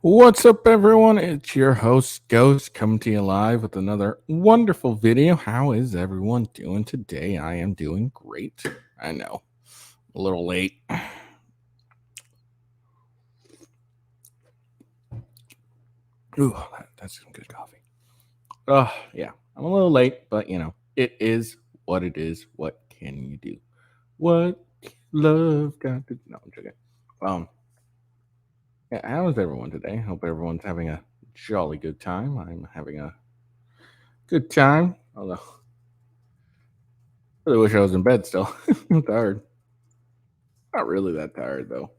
What's up, everyone? It's your host, Ghost, coming to you live with another wonderful video. How is everyone doing today? I am doing great. I know, a little late. Ooh, that's some good coffee. Oh, yeah, I'm a little late, but it is what it is. What can you do? What love got to? No, I'm joking. Um, yeah, how is everyone today? Hope everyone's having a jolly good time. I'm having a good time, although I really wish I was in bed still. I'm tired. Not really that tired though.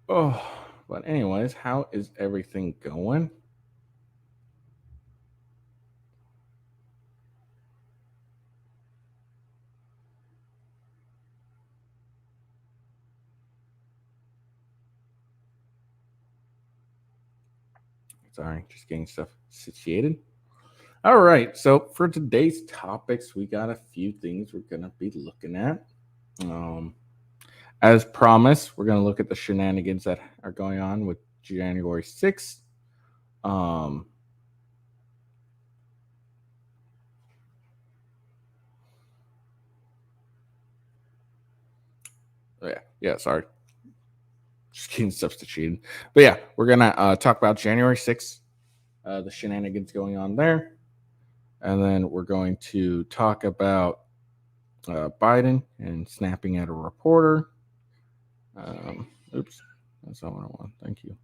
Oh, but anyways, how is everything going? Sorry, just getting stuff situated. All right, so for today's topics, we got a few things we're gonna be looking at. Um, as promised, we're gonna look at the shenanigans that are going on with January 6th. Um, yeah, sorry, just getting substituted. But yeah, we're gonna talk about January 6th, the shenanigans going on there, and then we're going to talk about Biden and snapping at a reporter. Oops, that's not what I want. Thank you.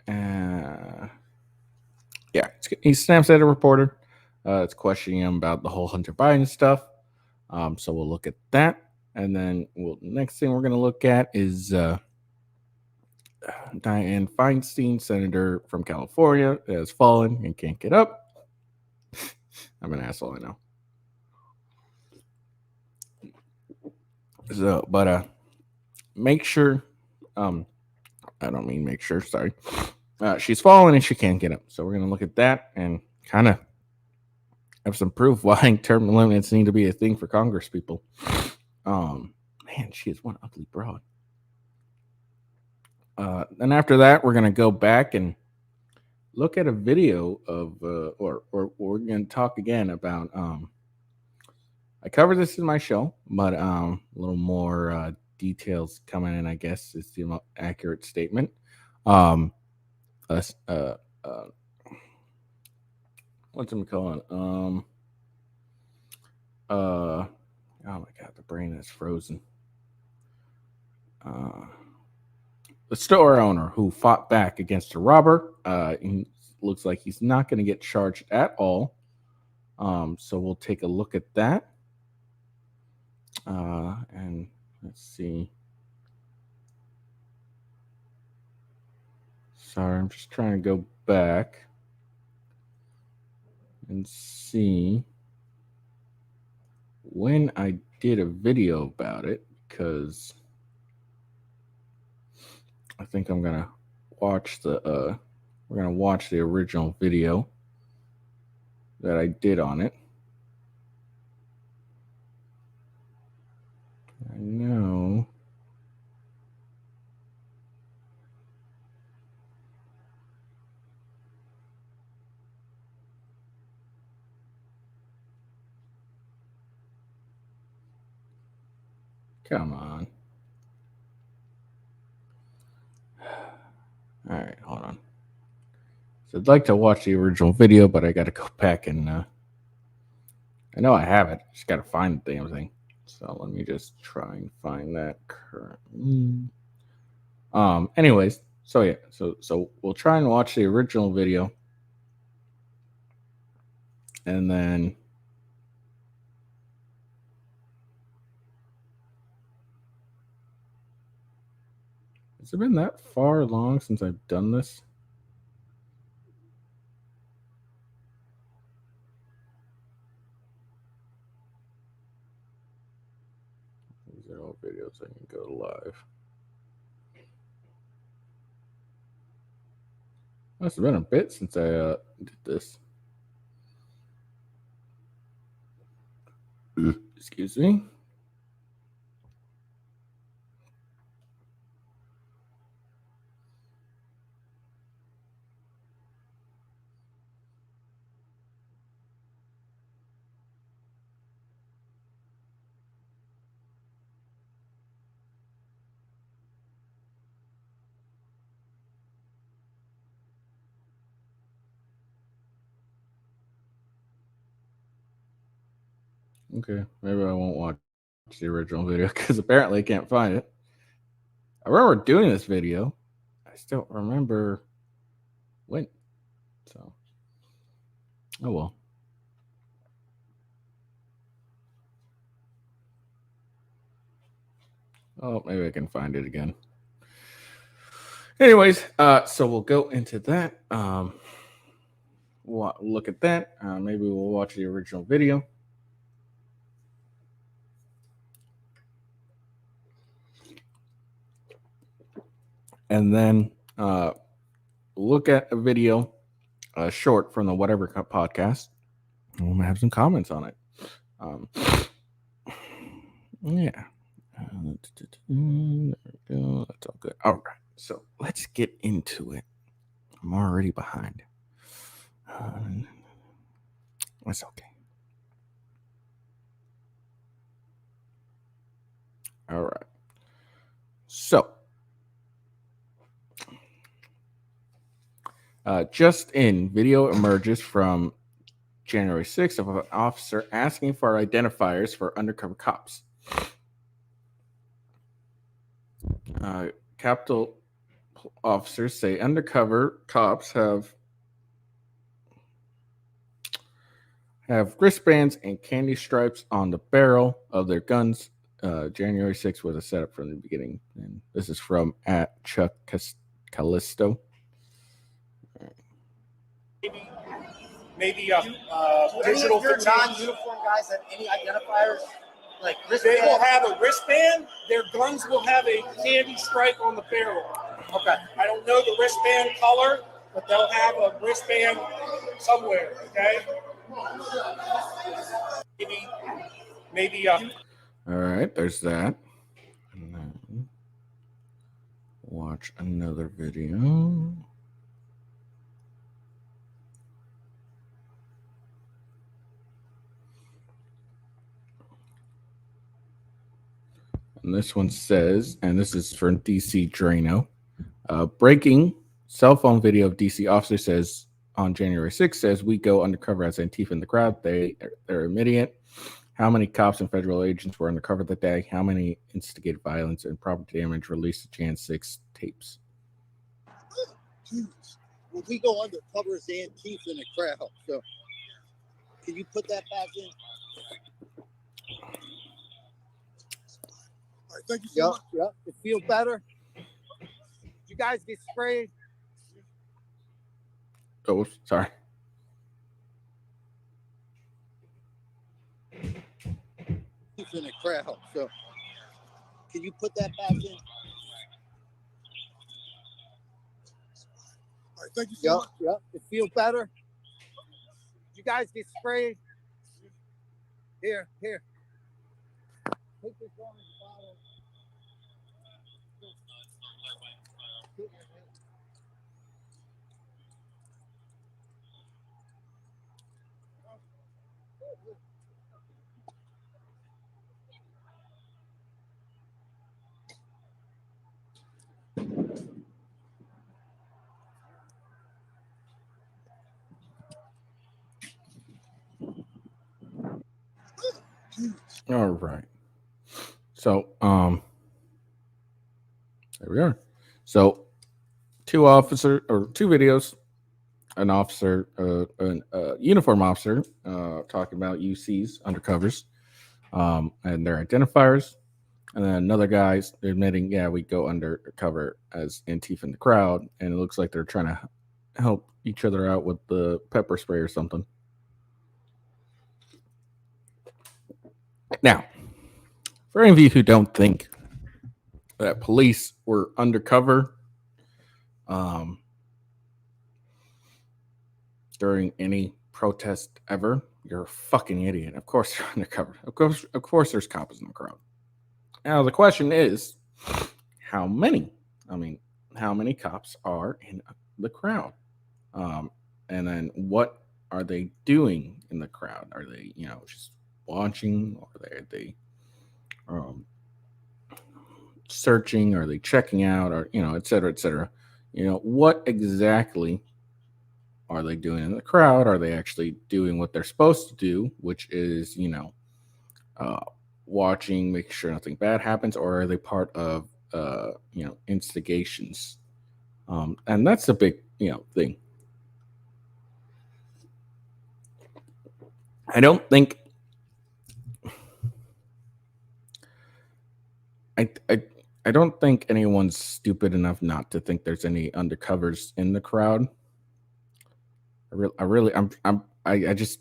Uh, yeah, he snaps at a reporter. It's questioning him about the whole Hunter Biden stuff. So we'll look at that, and then next thing we're going to look at is Dianne Feinstein, senator from California, has fallen and can't get up. I'm an asshole, I know. So, but make sure. Um, I don't mean make sure. Sorry. She's fallen and she can't get up. So we're gonna look at that and kind of have some proof why term limits need to be a thing for Congress people. Man, she is one ugly broad. Then after that, we're gonna go back and look at a video of, or we're gonna talk again about. I covered this in my show, but a little more details coming in. I guess is the most accurate statement. Um, us, what's it called? Oh my god, the brain is frozen. Uh, the store owner who fought back against a robber. He looks like he's not going to get charged at all. So we'll take a look at that. And let's see. Sorry, I'm just trying to go back and see when I did a video about it because I think I'm gonna watch we're gonna watch the original video that I did on it. I know. Come on. All right, hold on. So I'd like to watch the original video, but I got to go back and I know I have it. Just got to find the damn thing. So let me just try and find that currently. Anyways, so yeah, so we'll try and watch the original video, and then has it been that far long since I've done this? These are all videos I can go live. Must have been a bit since I did this. Excuse me. Okay, maybe I won't watch the original video because apparently I can't find it. I remember doing this video. I still remember when. So, oh well. Oh, maybe I can find it again. Anyways, so we'll go into that. We'll look at that. Maybe we'll watch the original video. And then look at a video, short from the Whatever podcast. And we'll have some comments on it. Yeah. There we go. That's all good. All right. So let's get into it. I'm already behind. That's okay. All right. So, just in, video emerges from January 6th of an officer asking for identifiers for undercover cops. Capitol officers say undercover cops have wristbands and candy stripes on the barrel of their guns. January 6th was a setup from the beginning. And this is from at Chuck Callisto. Maybe digital your non-uniform guys have any identifiers? Like They will have a wristband. Their guns will have a candy stripe on the barrel. Okay. I don't know the wristband color, but they'll have a wristband somewhere. Okay. Maybe. All right, there's that. And then watch another video. And this one says, and this is from DC Drano, breaking cell phone video of DC officer says on January 6th says we go undercover as Antifa in the crowd. They're admitting it. How many cops and federal agents were undercover that day? How many instigated violence and property damage released to Jan 6 tapes? When we go undercover as Antifa in the crowd, so can you put that back in? All right, thank you so much. Yep. It feels better. Did you guys get sprayed? Oh, sorry. In the crowd, so can you put that back in? All right, thank you so much. Yep. It feels better. Did you guys get sprayed? Here. Take this orange bottle. All right. So, there we are. So, two videos. An officer, a uniform officer, talking about UCs, undercovers, and their identifiers. And then another guy's admitting, yeah, we go undercover as Antifa in the crowd. And it looks like they're trying to help each other out with the pepper spray or something. Now, for any of you who don't think that police were undercover during any protest ever, you're a fucking idiot. Of course you're undercover. Of course there's cops in the crowd. Now the question is, how many? I mean, how many cops are in the crowd? Um, and then what are they doing in the crowd? Are they, just watching, or are they um, searching? Are they checking out, or et cetera, et cetera? What exactly are they doing in the crowd? Are they actually doing what they're supposed to do, which is, uh, watching, making sure nothing bad happens, or are they part of, instigations? And that's a big, thing. I don't think I I don't think anyone's stupid enough not to think there's any undercovers in the crowd. I really, I just,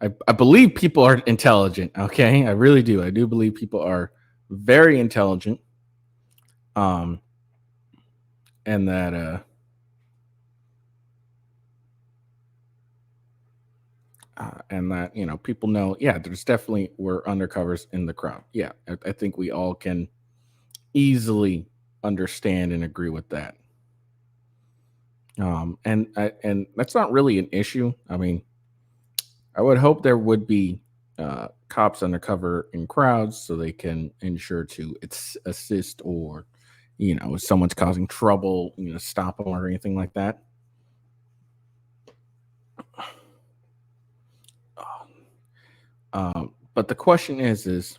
I believe people are intelligent. Okay, I really do. I do believe people are very intelligent. Um, and that, people know. Yeah, there's definitely were undercovers in the crowd. Yeah, I think we all can easily understand and agree with that. And that's not really an issue. I mean, I would hope there would be cops undercover in crowds so they can ensure to assist, or, if someone's causing trouble, stop them or anything like that. But the question is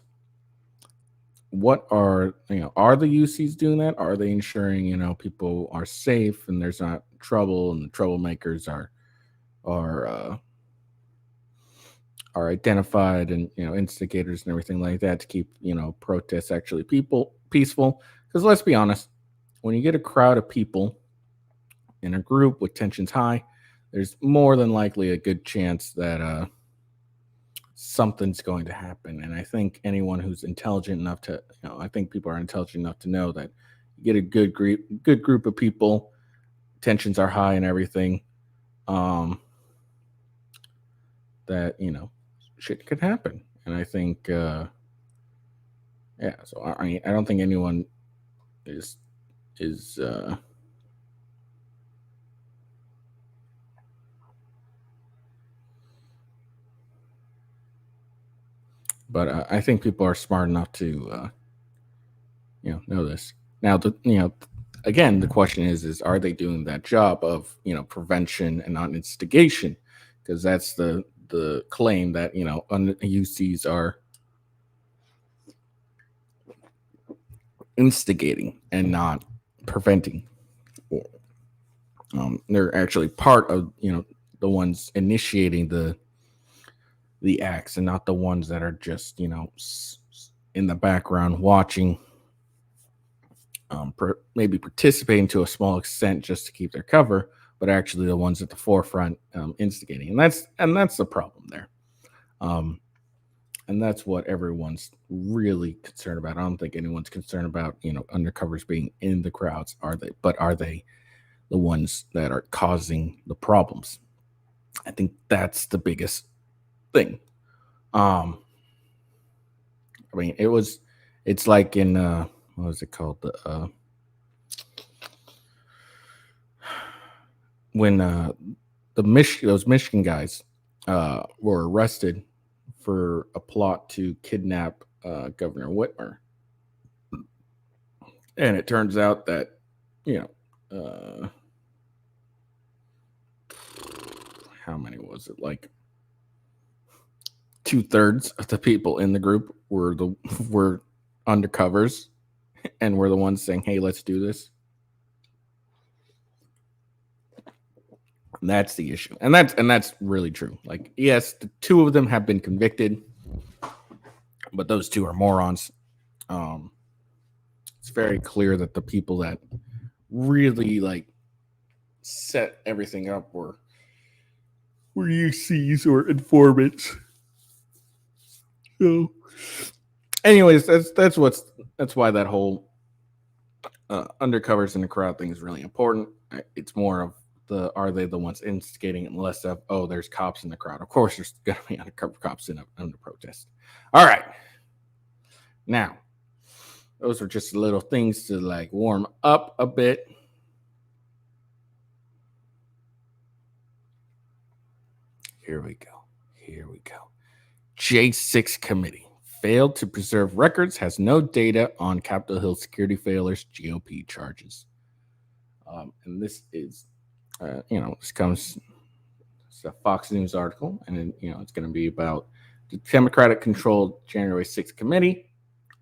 what are the UCs doing that? Are they ensuring people are safe and there's not trouble, and the troublemakers are are identified, and instigators and everything like that, to keep protests actually people peaceful? Because let's be honest, when you get a crowd of people in a group with tensions high, there's more than likely a good chance that something's going to happen. And I think anyone who's intelligent enough to, I think people are intelligent enough to know that you get a good group of people, tensions are high and everything, um that shit could happen. And I think yeah, so I don't think anyone is is but I think people are smart enough to know this. Now, again, the question is are they doing that job of prevention and not instigation? Because that's the claim that UCs are instigating and not preventing. They're actually part of the ones initiating the acts, and not the ones that are just in the background watching, maybe participating to a small extent just to keep their cover, but actually the ones at the forefront, instigating. And that's the problem there. Um, and that's what everyone's really concerned about. I don't think anyone's concerned about undercovers being in the crowds. Are they the ones that are causing the problems? I think that's the biggest thing. Um, I mean, it's like in what was it called, the when those Michigan guys were arrested for a plot to kidnap Governor Whitmer, and it turns out that you how many was it? Like 2/3 of the people in the group were undercovers, and were the ones saying, "Hey, let's do this." And that's the issue, and that's really true. Like, yes, the two of them have been convicted, but those two are morons. Um, it's very clear that the people that really like set everything up were UCs or informants. So, anyways, that's why that whole undercovers in the crowd thing is really important. It's more of are they the ones instigating it, and less of, oh, there's cops in the crowd. Of course, there's going to be undercover cops in the protest. All right. Now, those are just little things to like warm up a bit. Here we go. J6 committee failed to preserve records, has no data on Capitol Hill security failures, GOP charges. And this is, this comes, it's a Fox News article, and it's going to be about the Democratic-controlled January 6th committee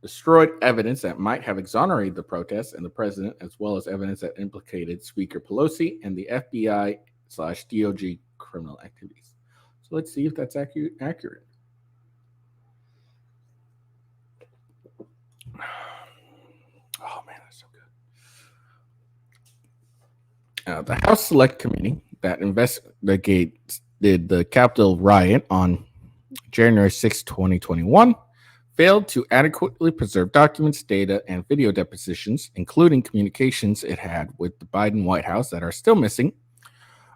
destroyed evidence that might have exonerated the protests and the president, as well as evidence that implicated Speaker Pelosi and the FBI/DOJ criminal activities. So let's see if that's accurate. Oh man, that's so good. The House Select Committee that investigated the Capitol riot on January 6, 2021, failed to adequately preserve documents, data, and video depositions, including communications it had with the Biden White House that are still missing,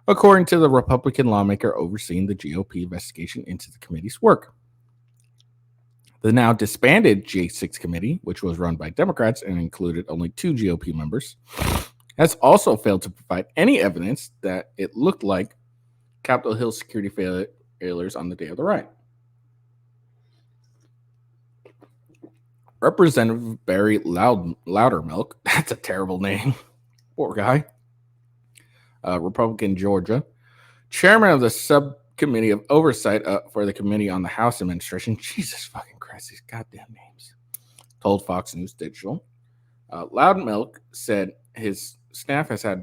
according to the Republican lawmaker overseeing the GOP investigation into the committee's work. The now disbanded J6 committee, which was run by Democrats and included only 2 GOP members, has also failed to provide any evidence that it looked like Capitol Hill security failures on the day of the riot. Representative Barry Loudermilk, that's a terrible name, poor guy, Republican Georgia, chairman of the subcommittee of oversight for the Committee on the House Administration, Jesus fucking Christ, these goddamn names, told Fox News Digital. Loudermilk said his staff has had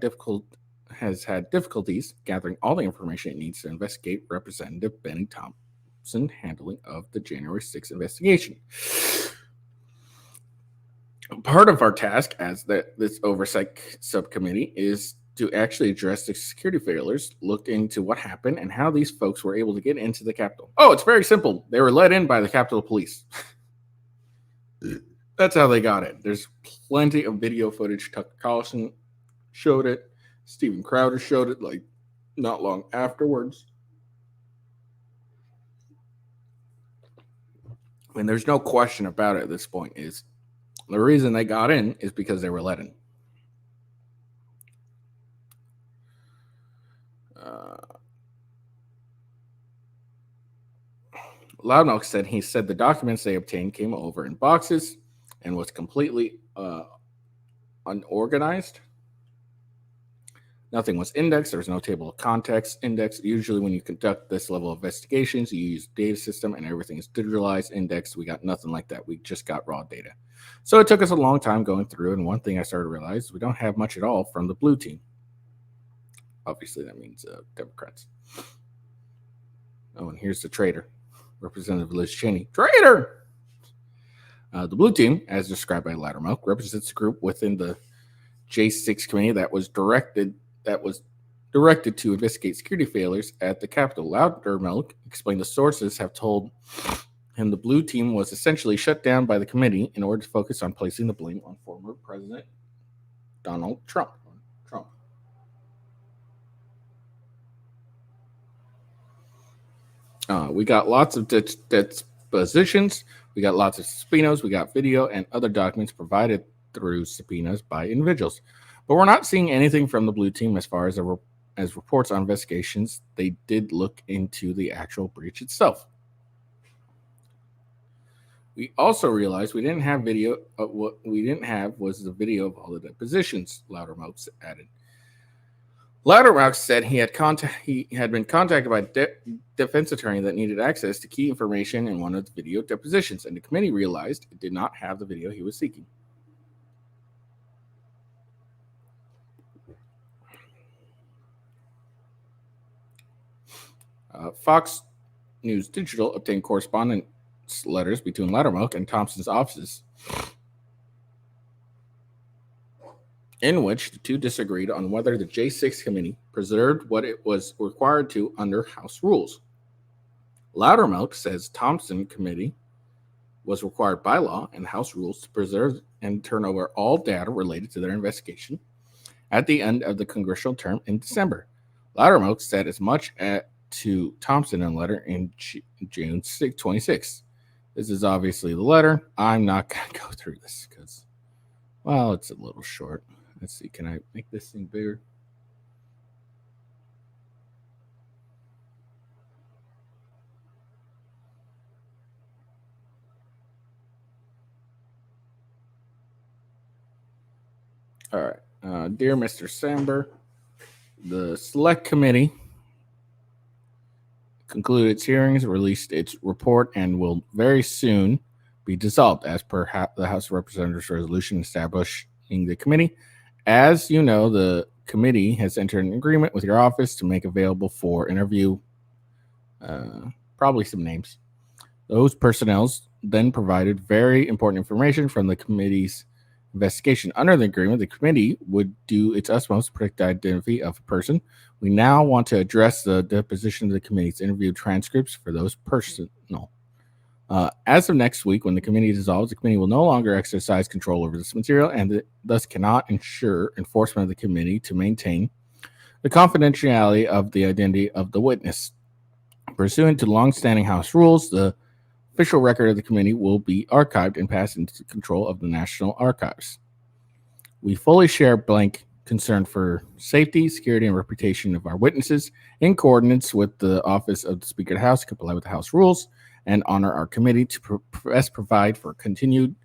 difficulties gathering all the information it needs to investigate Representative Benny Thompson's handling of the January 6th investigation. Part of our task as this oversight subcommittee is to actually address the security failures, look into what happened and how these folks were able to get into the Capitol. Oh, it's very simple. They were let in by the Capitol Police. That's how they got it. There's plenty of video footage. Tucker Carlson showed it. Steven Crowder showed it like not long afterwards. I mean, there's no question about it at this point. Is the reason they got in is because they were let in. Loudmilk said he said the documents they obtained came over in boxes and was completely unorganized. Nothing was indexed. There was no table of contents indexed. Usually when you conduct this level of investigations, you use data system and everything is digitalized, indexed. We got nothing like that. We just got raw data. So it took us a long time going through. And one thing I started to realize is we don't have much at all from the blue team. Obviously, that means Democrats. Oh, and here's the traitor, Representative Liz Cheney. Traitor! The blue team, as described by Loudermilk, represents a group within the J6 committee that was directed to investigate security failures at the Capitol. Loudermilk explained the sources have told him the blue team was essentially shut down by the committee in order to focus on placing the blame on former President Donald Trump. We got lots of depositions. We got lots of subpoenas. We got video and other documents provided through subpoenas by individuals. But we're not seeing anything from the blue team as far as reports on investigations. They did look into the actual breach itself. We also realized we didn't have video. What we didn't have was the video of all the depositions, Loudermilk added. Loudermilk said he had been contacted by a defense attorney that needed access to key information in one of the video depositions, and the committee realized it did not have the video he was seeking. Fox News Digital obtained correspondence letters between Loudermilk and Thompson's offices, in which the two disagreed on whether the J6 committee preserved what it was required to under House rules. Loudermilk says Thompson committee was required by law and House rules to preserve and turn over all data related to their investigation at the end of the congressional term in December. Loudermilk said as much to Thompson in a letter in June 26th. This is obviously the letter. I'm not going to go through this because, well, it's a little short. Let's see. Can I make this thing bigger? All right. Dear Mr. Samber, the Select Committee concluded its hearings, released its report, and will very soon be dissolved as per the House of Representatives resolution establishing the committee. As you know, the committee has entered an agreement with your office to make available for interview probably some names. Those personnels then provided very important information from the committee's investigation. Under the agreement, the committee would do its utmost to protect the identity of a person. We now want to address the deposition of the committee's interview transcripts for those personnel. As of next week, when the committee dissolves, the committee will no longer exercise control over this material and thus cannot ensure enforcement of the committee to maintain the confidentiality of the identity of the witness. Pursuant to longstanding House rules, the official record of the committee will be archived and passed into control of the National Archives. We fully share blank concern for safety, security, and reputation of our witnesses in coordinates with the Office of the Speaker of the House, comply with the House rules, and honor our committee to provide for continued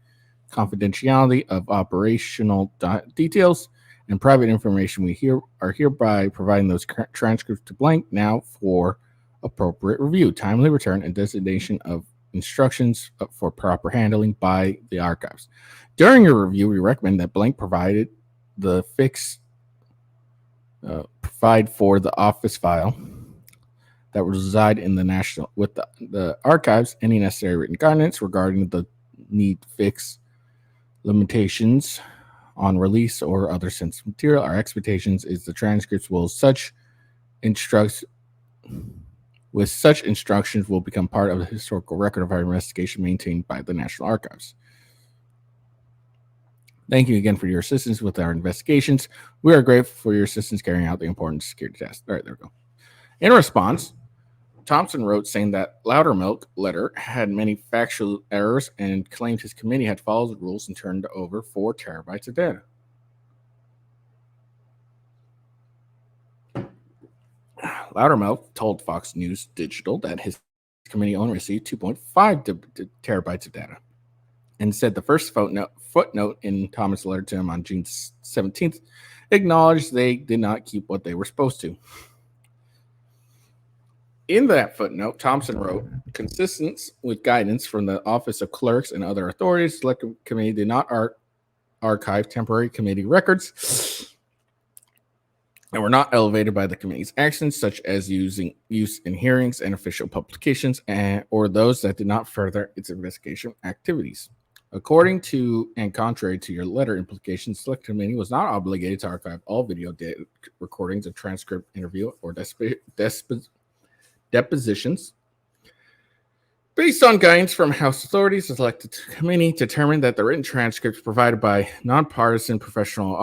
confidentiality of operational details and private information. We are hereby providing those transcripts to blank now for appropriate review, timely return, and designation of instructions for proper handling by the archives. During your review, we recommend that blank provide for the office file that will reside in the national with the archives any necessary written guidance regarding the need fix limitations on release or other sensitive material. Our expectations is the transcripts will such instructions will become part of the historical record of our investigation maintained by the National Archives. Thank you again for your assistance with our investigations. We are grateful for your assistance carrying out the important security test. All right, there we go. In response, Thompson wrote saying that Loudermilk letter had many factual errors and claimed his committee had followed the rules and turned over 4 terabytes of data. Loudermilk told Fox News Digital that his committee only received 2.5 terabytes of data and said the first footnote in Thomas' letter to him on June 17th acknowledged they did not keep what they were supposed to. In that footnote, Thompson wrote, consistent with guidance from the Office of Clerks and other authorities, the Select Committee did not archive temporary committee records and were not elevated by the committee's actions, such as use in hearings and official publications, or those that did not further its investigation activities. According to and contrary to your letter implications, the Select Committee was not obligated to archive all video recordings of transcript, interview, or depositions. Based on guidance from House authorities, the Select Committee determined that the written transcripts provided by nonpartisan professional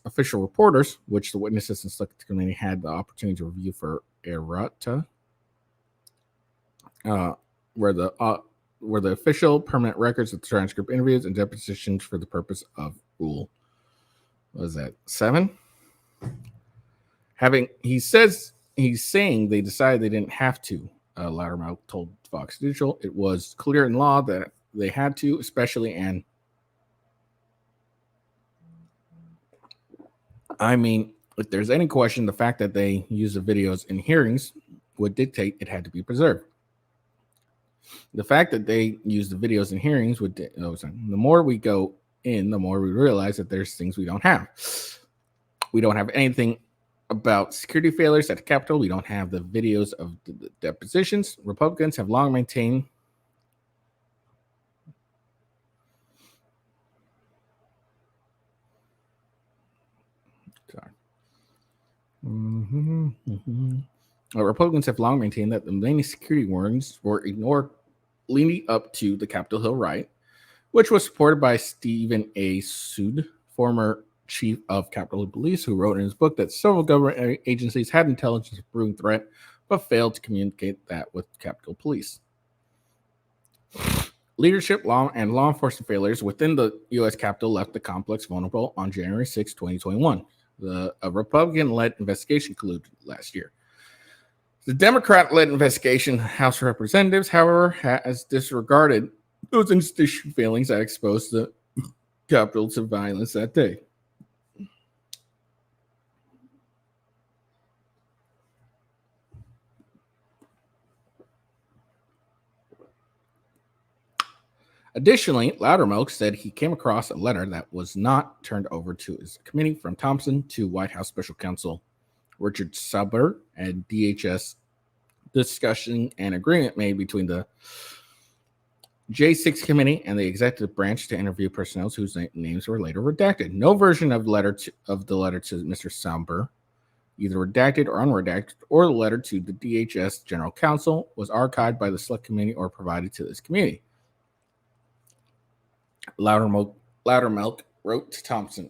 official reporters, which the witnesses and Select Committee had the opportunity to review for errata, were the official permanent records of the transcript interviews and depositions for the purpose of Rule, what is that, 7? He's saying they decided they didn't have to. Loudermilk told Fox Digital it was clear in law that they had to, especially, and I mean, if there's any question, the fact that they use the videos in hearings would dictate it had to be preserved. The fact that they use the videos in hearings would, the more we go in, the more we realize that there's things we don't have. We don't have anything about security failures at the Capitol. We don't have the videos of the depositions. Republicans have long maintained Republicans have long maintained that the many security warnings were ignored leading up to the Capitol Hill riot, which was supported by Stephen A. Sood, former chief of Capitol Police, who wrote in his book that several government agencies had intelligence of a brewing threat, but failed to communicate that with Capitol Police. Leadership, law enforcement failures within the U.S. Capitol left the complex vulnerable on January 6, 2021. A Republican-led investigation concluded last year. The Democrat-led investigation, House of Representatives, however, has disregarded those institutional failings that exposed the Capitol to violence that day. Additionally, Loudermilk said he came across a letter that was not turned over to his committee from Thompson to White House Special Counsel Richard Sauber and DHS discussion and agreement made between the J6 committee and the executive branch to interview personnel whose names were later redacted. No version of the letter to Mr. Sauber, either redacted or unredacted, or the letter to the DHS General Counsel was archived by the Select Committee or provided to this committee. Loudermilk wrote to Thompson.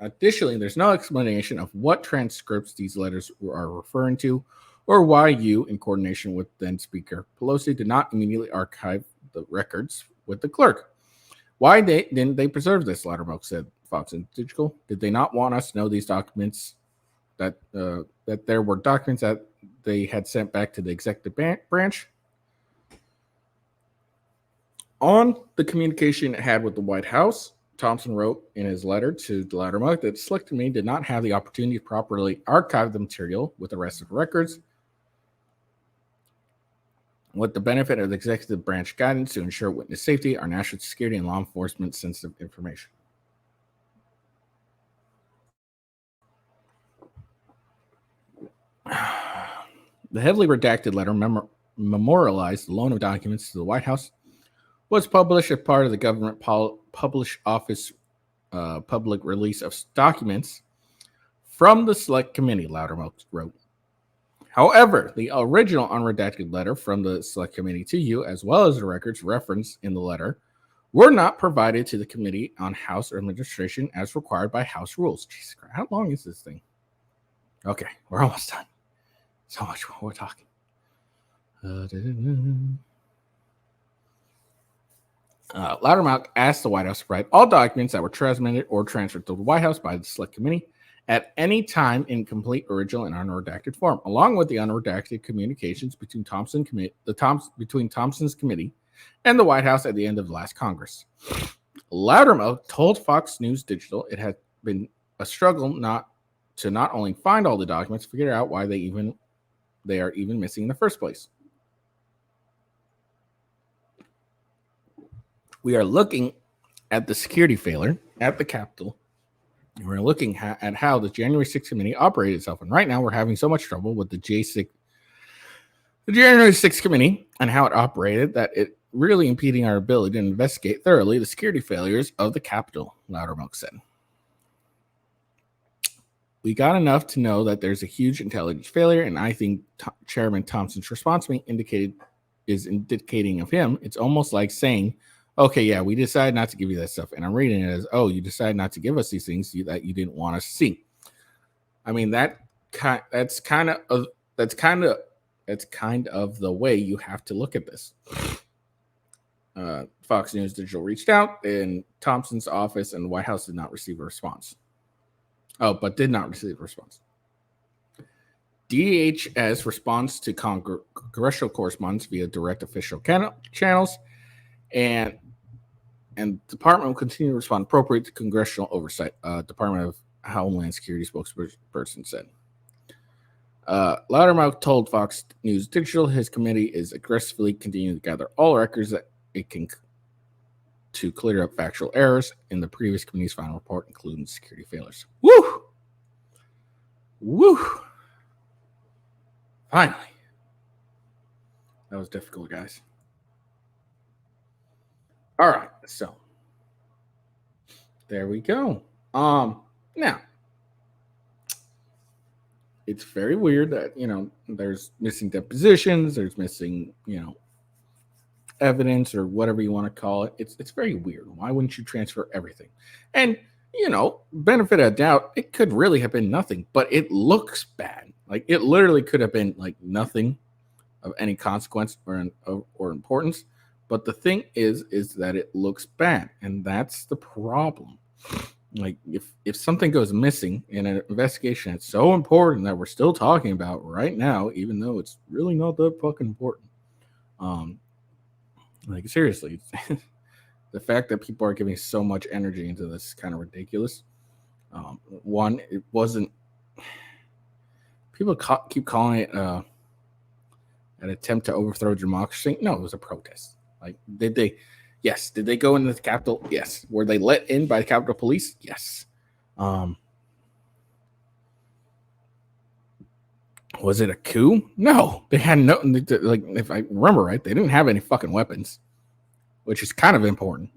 Additionally, there's no explanation of what transcripts these letters are referring to, or why you, in coordination with then Speaker Pelosi, did not immediately archive the records with the clerk. Why didn't they preserve this? Loudermilk said. Fox and Digital. Did they not want us to know these documents? That there were documents that they had sent back to the executive branch? On the communication it had with the White House, Thompson wrote in his letter to Loudermilk that the Select Committee did not have the opportunity to properly archive the material with the rest of the records, with the benefit of the executive branch guidance to ensure witness safety, our national security, and law enforcement sensitive information. The heavily redacted letter memorialized the loan of documents to the White House, was published as part of the government publish office public release of documents from the Select Committee, Loudermilk wrote. However, the original unredacted letter from the Select Committee to you, as well as the records referenced in the letter, were not provided to the Committee on House Administration as required by House rules. Jesus Christ, how long is this thing? Okay, we're almost done. So much more we're talking. Loudermilk asked the White House to provide all documents that were transmitted or transferred to the White House by the Select Committee at any time in complete, original, and unredacted form, along with the unredacted communications between Thompson's committee and the White House at the end of the last Congress. Loudermilk told Fox News Digital it had been a struggle not only find all the documents, figure out why they are even missing in the first place. We are looking at the security failure at the Capitol. And we're looking at how the January 6th committee operated itself. And right now we're having so much trouble with the January 6th committee and how it operated that it really impeding our ability to investigate thoroughly the security failures of the Capitol, Loudermilk said. We got enough to know that there's a huge intelligence failure, and I think Chairman Thompson's response to me is indicating of him. It's almost like saying, okay, yeah, we decided not to give you that stuff. And I'm reading it as, oh, you decided not to give us these things that you didn't want us to see. I mean, that's kind of the way you have to look at this. Fox News Digital reached out, and Thompson's office and the White House did not receive a response. Did not receive a response. DHS responds to congressional correspondence via direct official channels, and the department will continue to respond appropriate to congressional oversight. Department of Homeland Security spokesperson said. Loudermilk told Fox News Digital his committee is aggressively continuing to gather all records that it can to clear up factual errors in the previous committee's final report, including security failures. Woo! Woo! Finally. That was difficult, guys. All right, so there we go. Now it's very weird that there's missing depositions, there's missing evidence or whatever you want to call it. It's very weird. Why wouldn't you transfer everything? And benefit of doubt, it could really have been nothing, but it looks bad. Like it literally could have been like nothing of any consequence or importance. But the thing is that it looks bad, and that's the problem. Like if something goes missing in an investigation, it's so important that we're still talking about right now, even though it's really not that fucking important. Um, like seriously, the fact that people are giving so much energy into this is kind of ridiculous. One, it wasn't. People keep calling it an attempt to overthrow democracy. No, it was a protest. Like, did they? Yes. Did they go into the Capitol? Yes. Were they let in by the Capitol Police? Yes. Was it a coup? No, they had no. Like, if I remember right, they didn't have any fucking weapons, which is kind of important.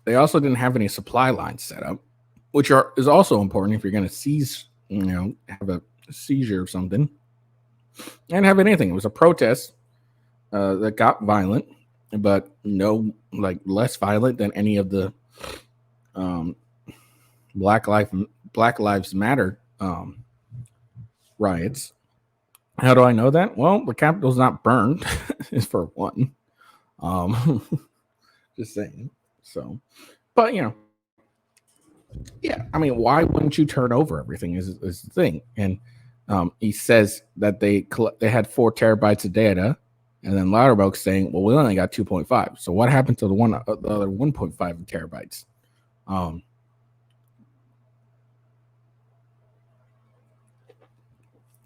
They also didn't have any supply lines set up, which is also important if you're going to seize, have a seizure of something, and have anything. It was a protest that got violent, but no, like less violent than any of the um, Black Lives Matter riots. How do I know that? Well, the Capitol's not burned, is for one. Just saying. So, but yeah. I mean, why wouldn't you turn over everything? Is the thing, and he says that they had 4 terabytes of data, and then Loudermilk saying, "Well, we only got 2.5. So what happened to the other 1.5 terabytes?"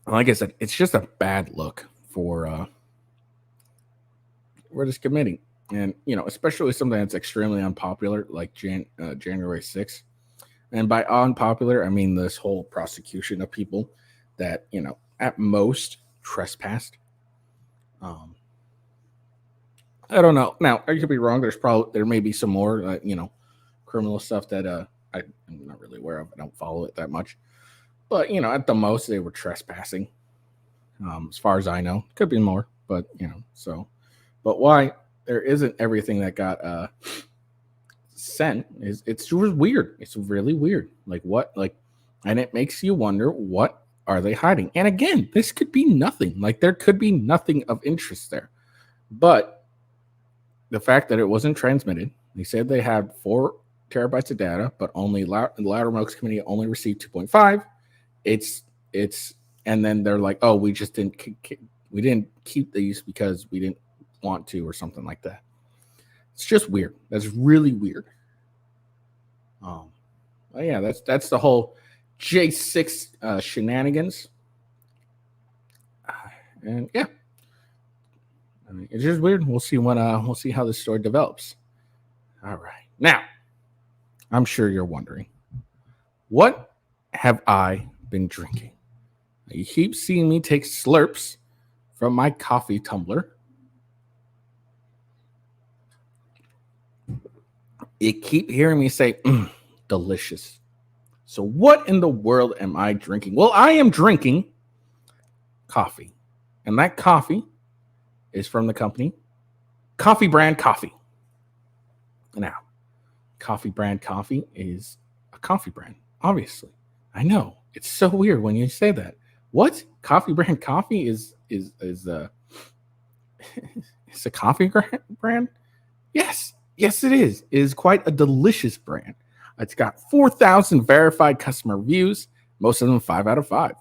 Like I said, it's just a bad look for this committee, and especially something that's extremely unpopular like January 6th. And by unpopular, I mean this whole prosecution of people that at most trespassed. I don't know. Now I could be wrong. There may be some more criminal stuff that I'm not really aware of. I don't follow it that much, but at the most they were trespassing. As far as I know, could be more, but so. But why there isn't everything that got sent is it's weird. It's really weird. Like what? Like, and it makes you wonder what are they hiding? And again, this could be nothing. Like there could be nothing of interest there, but the fact that it wasn't transmitted. They said they had 4 terabytes of data, but only Loudermilk's committee only received 2.5. It's and then they're like, oh, we just didn't keep these because we didn't want to or something like that. It's just weird. That's really weird. Yeah, that's the whole J6 shenanigans. And yeah, I mean, it's just weird. We'll see we'll see how this story develops. All right. Now, I'm sure you're wondering, what have I been drinking? You keep seeing me take slurps from my coffee tumbler. You keep hearing me say, delicious. So what in the world am I drinking? Well, I am drinking coffee. And that coffee is from the company Coffee Brand Coffee. Now, Coffee Brand Coffee is a coffee brand, obviously. I know. It's so weird when you say that. What? Coffee Brand Coffee is it's a coffee brand? Yes. Yes, it is. It is quite a delicious brand. It's got 4,000 verified customer reviews, most of them 5 out of 5.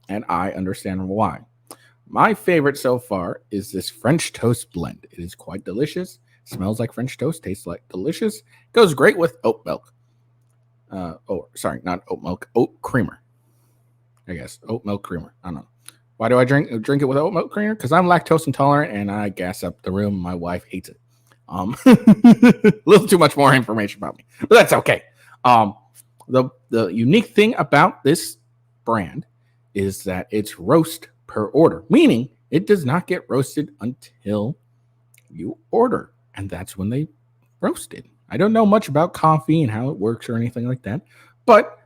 And I understand why. My favorite so far is this French toast blend. It is quite delicious. Smells like French toast, tastes like delicious. Goes great with oat milk. Not oat milk, oat creamer. I guess oat milk creamer. I don't know. Why do I drink it with oat milk creamer? Because I'm lactose intolerant and I gas up the room. My wife hates it. A little too much more information about me, but that's okay. The unique thing about this brand is that it's roast per order, meaning it does not get roasted until you order, and that's when they roast it. I don't know much about coffee and how it works or anything like that, but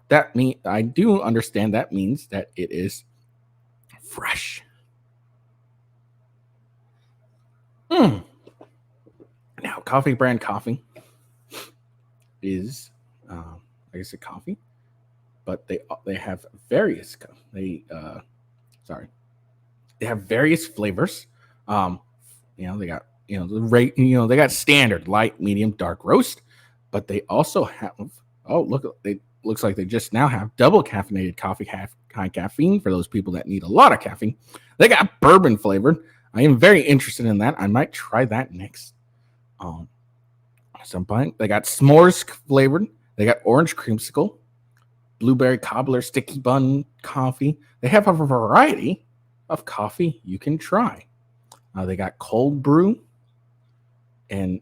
I do understand that means that it is fresh. Now, Coffee Brand Coffee is, like I said, coffee, but they have various sorry they have various flavors. Um, they got the rate. They got standard, light, medium, dark roast, but they also have. Oh, look! They looks like they just now have double caffeinated coffee, high caffeine for those people that need a lot of caffeine. They got bourbon flavored. I am very interested in that. I might try that next. Um, some point they got s'mores flavored. They got orange creamsicle, blueberry cobbler, sticky bun coffee. They have a variety of coffee you can try. They got cold brew, and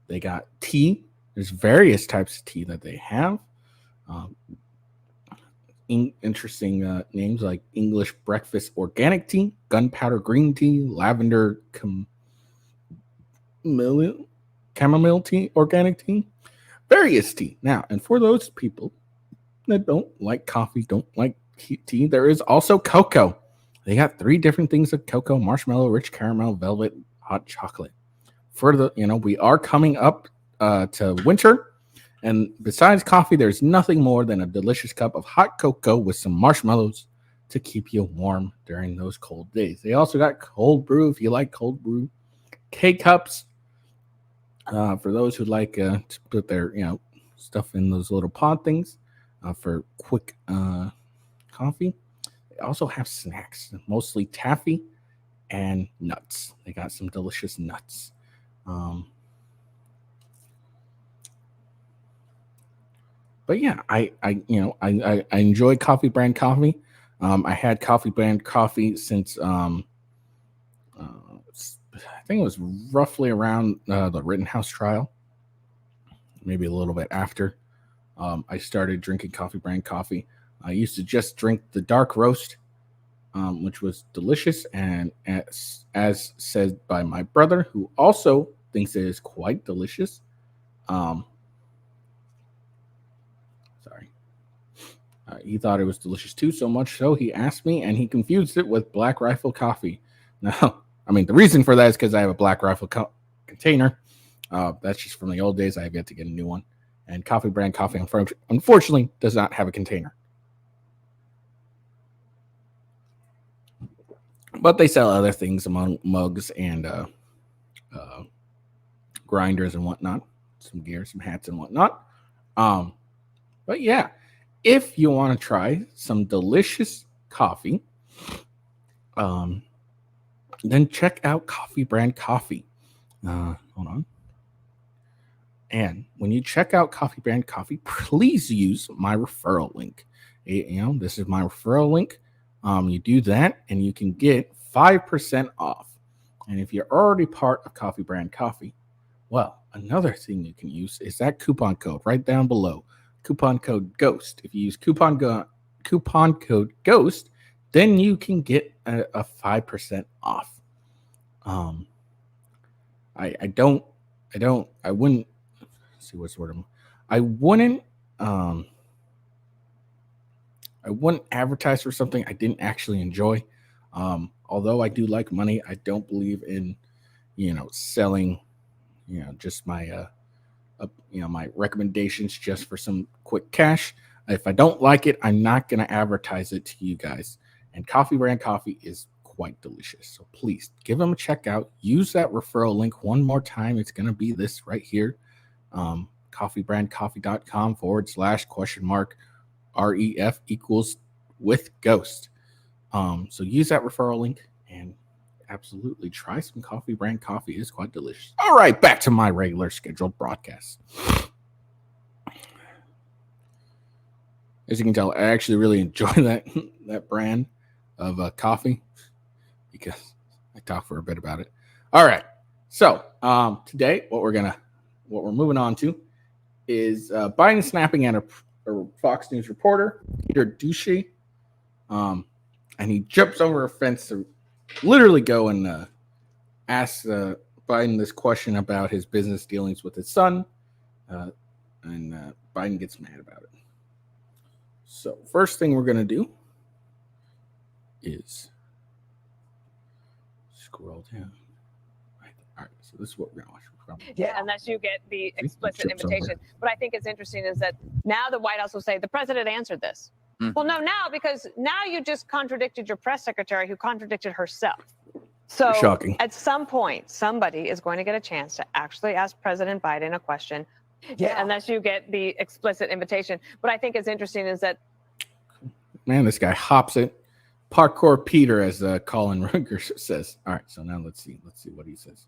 they got tea. There's various types of tea that they have. Um, Interesting names like English breakfast organic tea, gunpowder green tea, lavender chamomile tea, organic tea, various tea. Now, and for those people that don't like coffee, don't like tea, there is also cocoa. They got 3 different things of cocoa: marshmallow, rich caramel, velvet, hot chocolate. For the, we are coming up to winter. And besides coffee, there's nothing more than a delicious cup of hot cocoa with some marshmallows to keep you warm during those cold days. They also got cold brew if you like cold brew, K cups for those who like to put their stuff in those little pod things for quick coffee. They also have snacks, mostly taffy and nuts. They got some delicious nuts. Um, but yeah, I enjoy Coffee Brand Coffee. I had Coffee Brand Coffee since I think it was roughly around the Rittenhouse trial, maybe a little bit after. I started drinking Coffee Brand Coffee. I used to just drink the dark roast, which was delicious, and as said by my brother, who also thinks it is quite delicious. Um, sorry. He thought it was delicious too, so much so he asked me, and he confused it with Black Rifle coffee. Now, I mean, the reason for that is because I have a Black Rifle container. That's just from the old days. I have yet to get a new one. And Coffee Brand Coffee, unfortunately, does not have a container. But they sell other things among mugs and grinders and whatnot, some gear, some hats and whatnot. But yeah, if you want to try some delicious coffee, then check out Coffee Brand Coffee. Hold on. And when you check out Coffee Brand Coffee, please use my referral link. This is my referral link. You do that, and you can get 5% off. And if you're already part of Coffee Brand Coffee, well, another thing you can use is that coupon code right down below. Coupon code GHOST. If you use coupon code GHOST, then you can get a 5% off. I wouldn't see what's the word. I wouldn't advertise for something I didn't actually enjoy. Although I do like money, I don't believe in selling just my my recommendations just for some quick cash. If I don't like it, I'm not going to advertise it to you guys. And Coffee Brand Coffee is quite delicious. So please give them a check out. Use that referral link one more time. It's going to be this right here. coffeebrandcoffee.com/ref equals with ghost. So use that referral link and absolutely try some Coffee Brand Coffee. It's quite delicious. All right, back to my regular scheduled broadcast. As you can tell, I actually really enjoy that brand of coffee because I talk for a bit about it. All right, so today what we're moving on to is Biden snapping at a Fox News reporter, Peter Ducey, and he jumps over a fence to literally go and ask Biden this question about his business dealings with his son, and Biden gets mad about it. So first thing we're going to do is scroll down right All right, so this is what we're gonna watch. Yeah, unless you get the explicit invitation. What I think is interesting is that now the White House will say the president answered this. Well, no, now because now you just contradicted your press secretary who contradicted herself. So Shocking. At some point, somebody is going to get a chance to actually ask President Biden a question. Yeah, unless you get the explicit invitation. What I think is interesting is that, man, this guy hops it. Parkour Peter, as Colin Ruger says. All right, so now let's see what he says.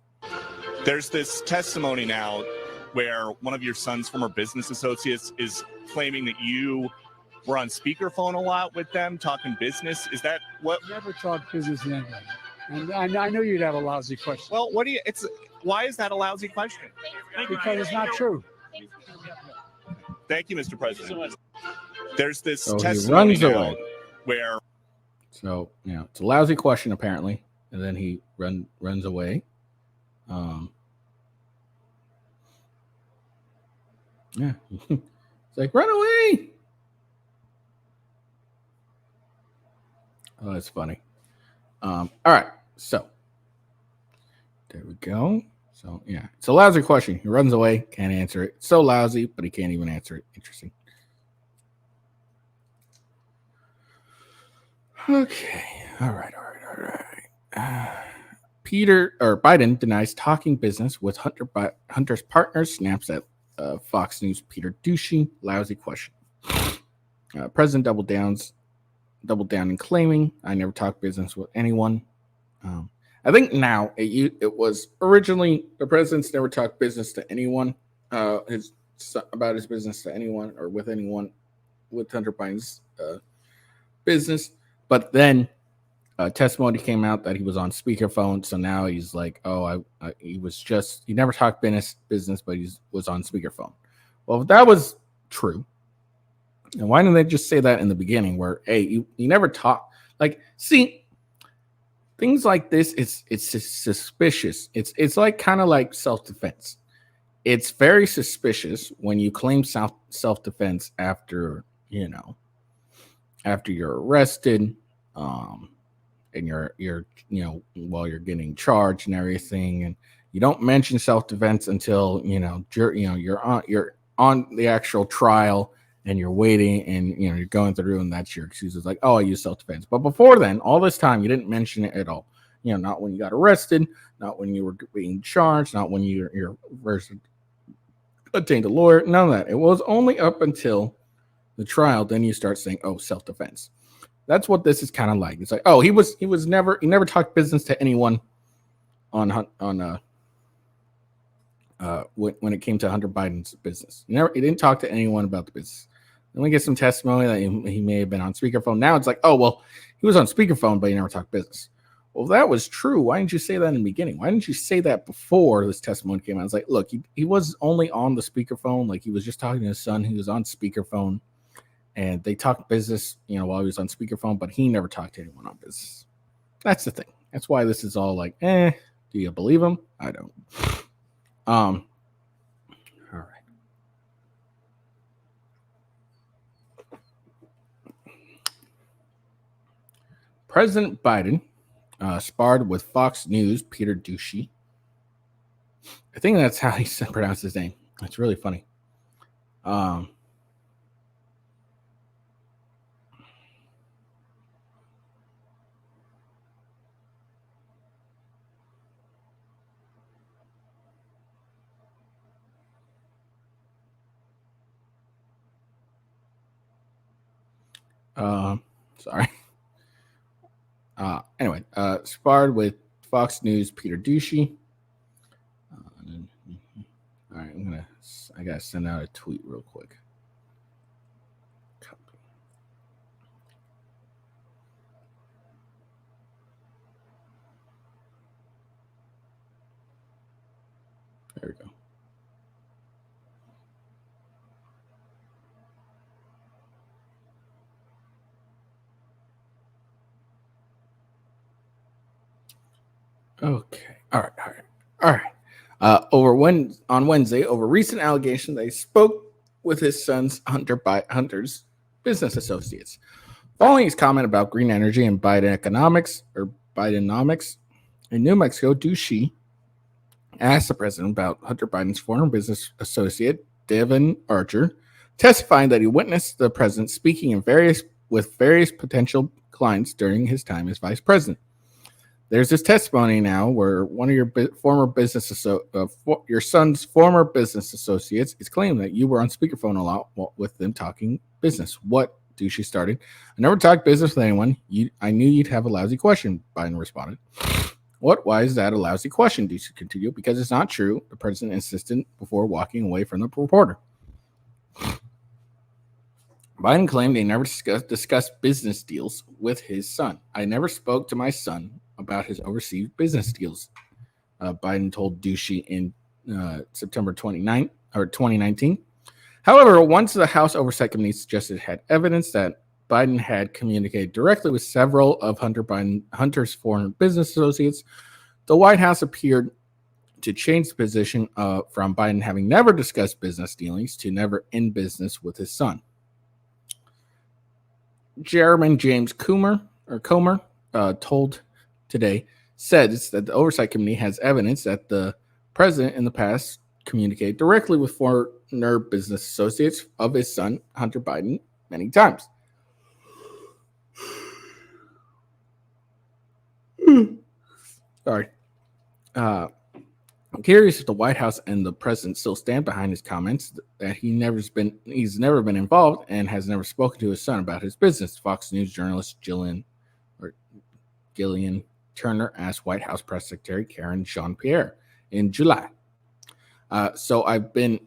There's this testimony now where one of your son's former business associates is claiming that you were on speakerphone a lot with them talking business. Is that what? Never talk business in anybody. And I knew you'd have a lousy question. Well, why is that a lousy question? Because it's not true. Thank you, Mr. President. There's this So testimony he runs now away. where. So it's a lousy question apparently, and then he runs away. Yeah, it's like run away. Oh, that's funny. All right, so there we go. So yeah, it's a lousy question. He runs away, can't answer it. It's so lousy, but he can't even answer it. Interesting. Okay. All right. Biden denies talking business with Hunter's partner. Snaps at Fox News Peter Ducey. Lousy question. President doubled down in claiming I never talked business with anyone. I think now it was originally the president's never talked business to anyone. About his business to anyone or with anyone with Hunter Biden's business. But then testimony came out that he was on speakerphone. So now he's like, he never talked business, but he was on speakerphone. Well, if that was true, and why didn't they just say that in the beginning where, hey, you never talk? Like, see, things like this, it's suspicious. It's like kind of like self-defense. It's very suspicious when you claim self-defense after you're arrested, and you're while you're getting charged and everything, and you don't mention self-defense until you're on the actual trial and you're waiting and you're going through, and that's your excuse. It's like, oh, I use self-defense. But before then, all this time you didn't mention it at all. Not when you got arrested, not when you were being charged, not when you're first obtained a lawyer, none of that. It was only up until the trial, then you start saying, oh, self-defense. That's what this is kind of like. It's like, oh, he never talked business to anyone when it came to Hunter Biden's business. He didn't talk to anyone about the business. Then we get some testimony that he may have been on speakerphone. Now it's like, oh, well, he was on speakerphone, but he never talked business. Well, if that was true, why didn't you say that in the beginning? Why didn't you say that before this testimony came out? It's like, look, he was only on the speakerphone. Like, he was just talking to his son. He was on speakerphone. And they talked business, while he was on speakerphone, but he never talked to anyone on business. That's the thing. That's why this is all like, do you believe him? I don't. All right. President Biden sparred with Fox News Peter Ducey. I think that's how he pronounced his name. That's really funny. Sorry. Anyway, sparred with Fox News Peter Ducey. All right, I gotta send out a tweet real quick. Copy. There we go. Okay. All right. On Wednesday, over recent allegations, they spoke with his son's Hunter's business associates. Following his comment about green energy and Bidenomics in New Mexico, Ducey asked the president about Hunter Biden's former business associate, Devin Archer, testifying that he witnessed the president speaking with various potential clients during his time as vice president. There's this testimony now where one of your your son's former business associates is claiming that you were on speakerphone a lot with them talking business. What Ducey started? I never talked business with anyone. I knew you'd have a lousy question, Biden responded. What? Why is that a lousy question? Ducey continued. Because it's not true, the president insisted before walking away from the reporter. Biden claimed they never discussed business deals with his son. I never spoke to my son about his overseas business deals, Biden told Ducey in September 2019. However, once the House Oversight Committee suggested it had evidence that Biden had communicated directly with several of Hunter's foreign business associates, the White House appeared to change the position from Biden having never discussed business dealings to never in business with his son. Chairman James Comer told Today says that the Oversight Committee has evidence that the president in the past communicated directly with foreign business associates of his son, Hunter Biden, many times. Sorry. I'm curious if the White House and the president still stand behind his comments that he's never been involved and has never spoken to his son about his business. Fox News journalist Gillian Turner asked White House Press Secretary Karen Jean-Pierre in July. So I've been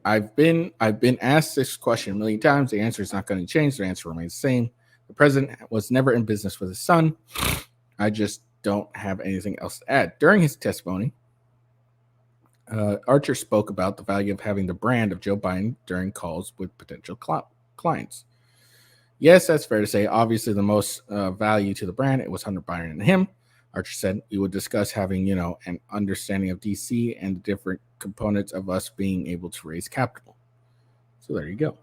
asked this question a million times. The answer is not going to change. The answer remains the same. The president was never in business with his son. I just don't have anything else to add. During his testimony, Archer spoke about the value of having the brand of Joe Biden during calls with potential clients. Yes, that's fair to say. Obviously, the most value to the brand, it was Hunter Biden and him. Archer said we would discuss having, an understanding of DC and the different components of us being able to raise capital. So there you go.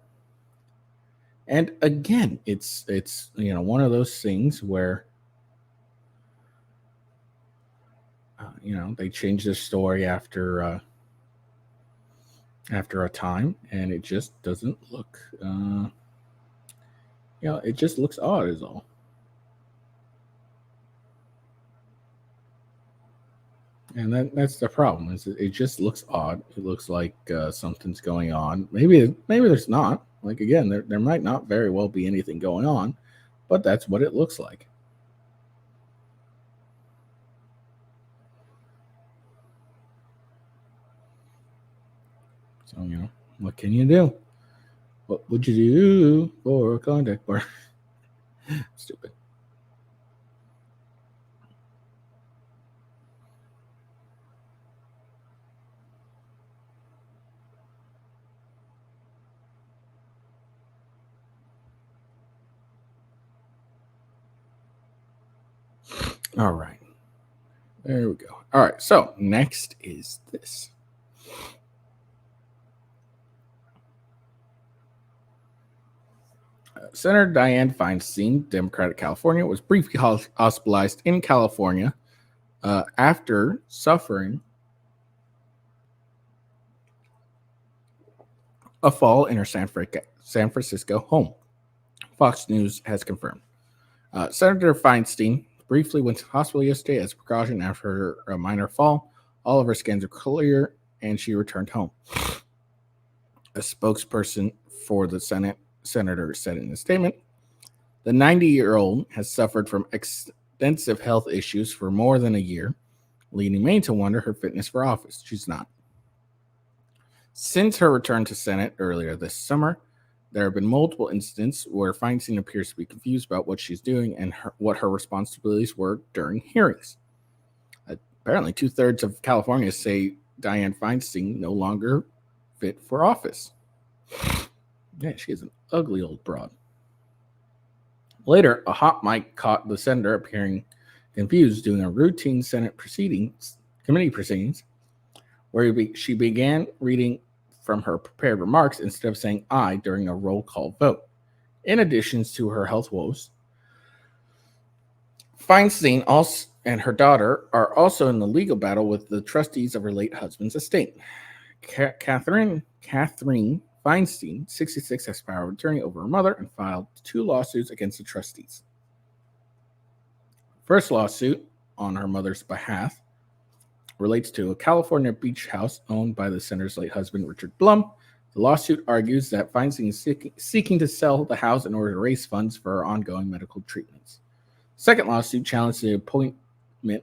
And again, it's one of those things where they change their story after a time, and it just doesn't look it just looks odd is all. And that's the problem. Is it just looks odd. It looks like something's going on. Maybe there's not. Like, again, there might not very well be anything going on, but that's what it looks like. So, what can you do? What would you do for a contact bar? Stupid. All right. There we go. All right. So next is this. Senator Dianne Feinstein, Democratic California, was briefly hospitalized in California after suffering a fall in her San Francisco home. Fox News has confirmed. Senator Feinstein briefly went to the hospital yesterday as a precaution after a minor fall. All of her scans are clear, and she returned home. A spokesperson for the senator said in a statement, the 90-year-old has suffered from extensive health issues for more than a year, leading many to wonder her fitness for office. She's not. Since her return to Senate earlier this summer, there have been multiple incidents where Feinstein appears to be confused about what she's doing and what her responsibilities were during hearings. Apparently, 2/3 of California say Dianne Feinstein no longer fit for office. Yeah, she is an ugly old broad. Later, a hot mic caught the senator appearing confused during a routine Senate committee proceedings, where she began reading from her prepared remarks instead of saying "I" during a roll call vote. In addition to her health woes, Feinstein and her daughter are also in the legal battle with the trustees of her late husband's estate. Catherine Feinstein, 66, has power of attorney over her mother and filed 2 lawsuits against the trustees. First lawsuit on her mother's behalf relates to a California beach house owned by the senator's late husband, Richard Blum. The lawsuit argues that Feinstein is seeking to sell the house in order to raise funds for her ongoing medical treatments. Second lawsuit challenged the appointment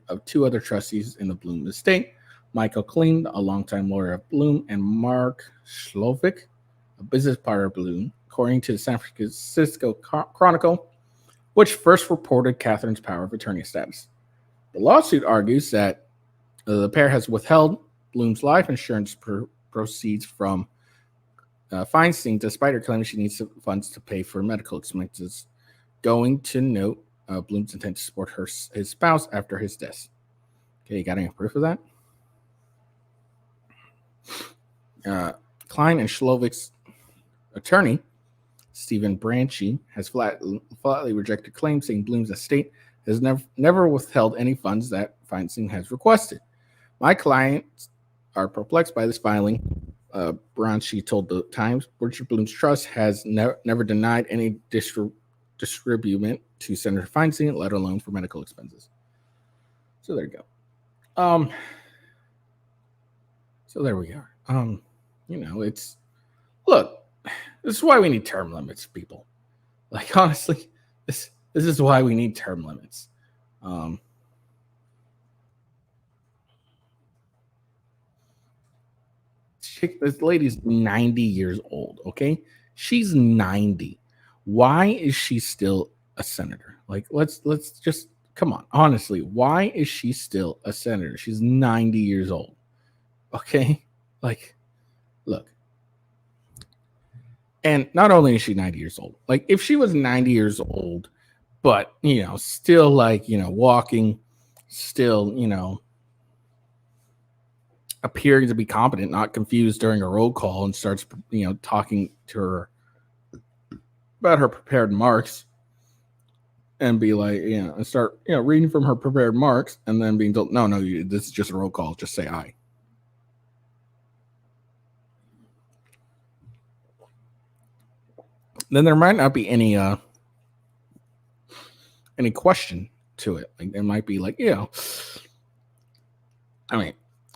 of 2 other trustees in the Bloom estate, Michael Klein, a longtime lawyer of Bloom, and Mark Slovik, a business partner of Bloom, according to the San Francisco Chronicle, which first reported Catherine's power of attorney status. The lawsuit argues that the pair has withheld Bloom's life insurance proceeds from Feinstein, despite her claiming she needs funds to pay for medical expenses, going to note Bloom's intent to support his spouse after his death. Okay, you got any proof of that? Klein and Slovik's attorney, Stephen Branchy, has flatly rejected claims, saying Bloom's estate has never withheld any funds that Feinstein has requested. My clients are perplexed by this filing. Branchy told the Times, Richard Bloom's trust has never denied any distribution to Senator Feinstein, let alone for medical expenses. So there you go. So there we are. It's look. This is why we need term limits, people. Like honestly, this is why we need term limits. This lady's 90 years old. Okay, she's 90. Why is she still a senator? Like, let's just come on. Honestly, why is she still a senator? She's 90 years old. Okay, like, look. And not only is she 90 years old, like if she was 90 years old, but, still like, walking, still, appearing to be competent, not confused during a roll call and starts, talking to her about her prepared remarks and be like, and start, reading from her prepared remarks and then being told, no, this is just a roll call. Just say aye. Then there might not be any question to it. Like there might be like,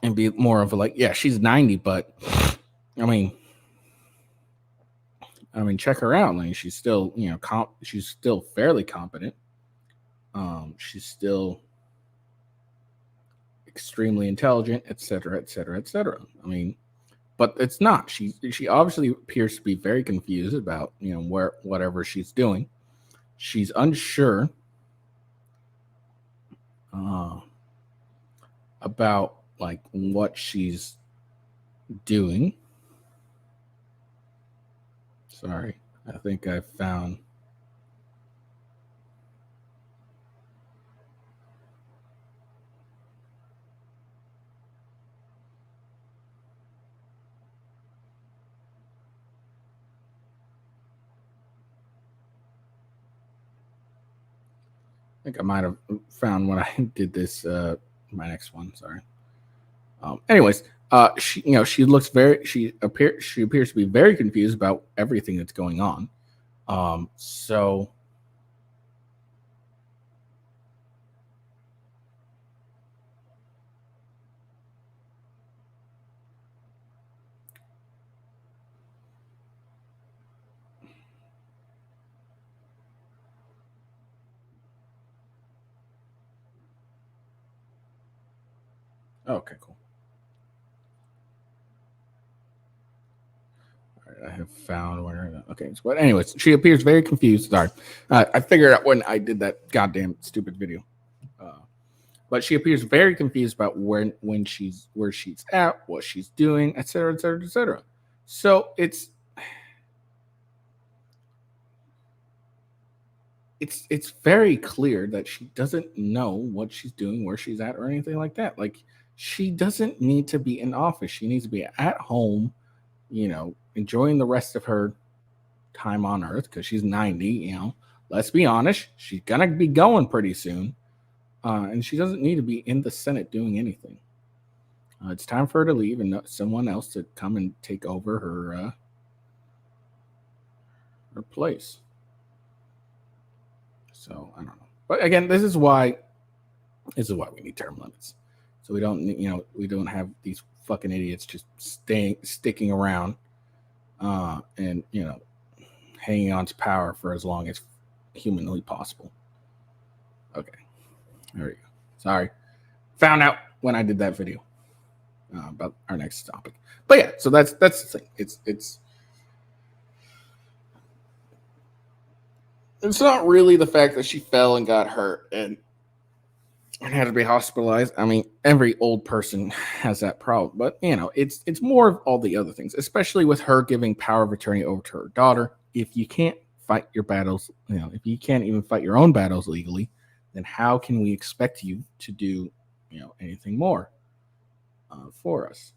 and be more of a like, yeah, she's 90, but check her out. Like she's still, she's still fairly competent. She's still extremely intelligent, etc., etc., etc. But it's not. She obviously appears to be very confused about whatever she's doing. She's unsure about like what she's doing. Sorry, I think I found. I think I might have found when I did this. My next one. Sorry. Anyways, she looks she appears to be very confused about everything that's going on. So okay, cool. I have found where. Okay, so, but anyways, she appears very confused. Sorry, I figured out when I did that goddamn stupid video. But she appears very confused about where she's at, what she's doing, etc., etc., etc. So it's very clear that she doesn't know what she's doing, where she's at, or anything like that. Like she doesn't need to be in office. She needs to be at home, enjoying the rest of her time on Earth because she's 90. Let's be honest, she's gonna be going pretty soon. and she doesn't need to be in the Senate doing anything. It's time for her to leave and someone else to come and take over her place. So I don't know, but again, this is why we need term limits, so we don't have these fucking idiots just sticking around, and hanging on to power for as long as humanly possible. Okay, there we go. Sorry, found out when I did that video about our next topic. But yeah, so that's the thing. It's not really the fact that she fell and got hurt and had to be hospitalized. I mean, every old person has that problem, but it's more of all the other things, especially with her giving power of attorney over to her daughter. If you can't fight your battles, if you can't even fight your own battles legally, then how can we expect you to do, anything more for us?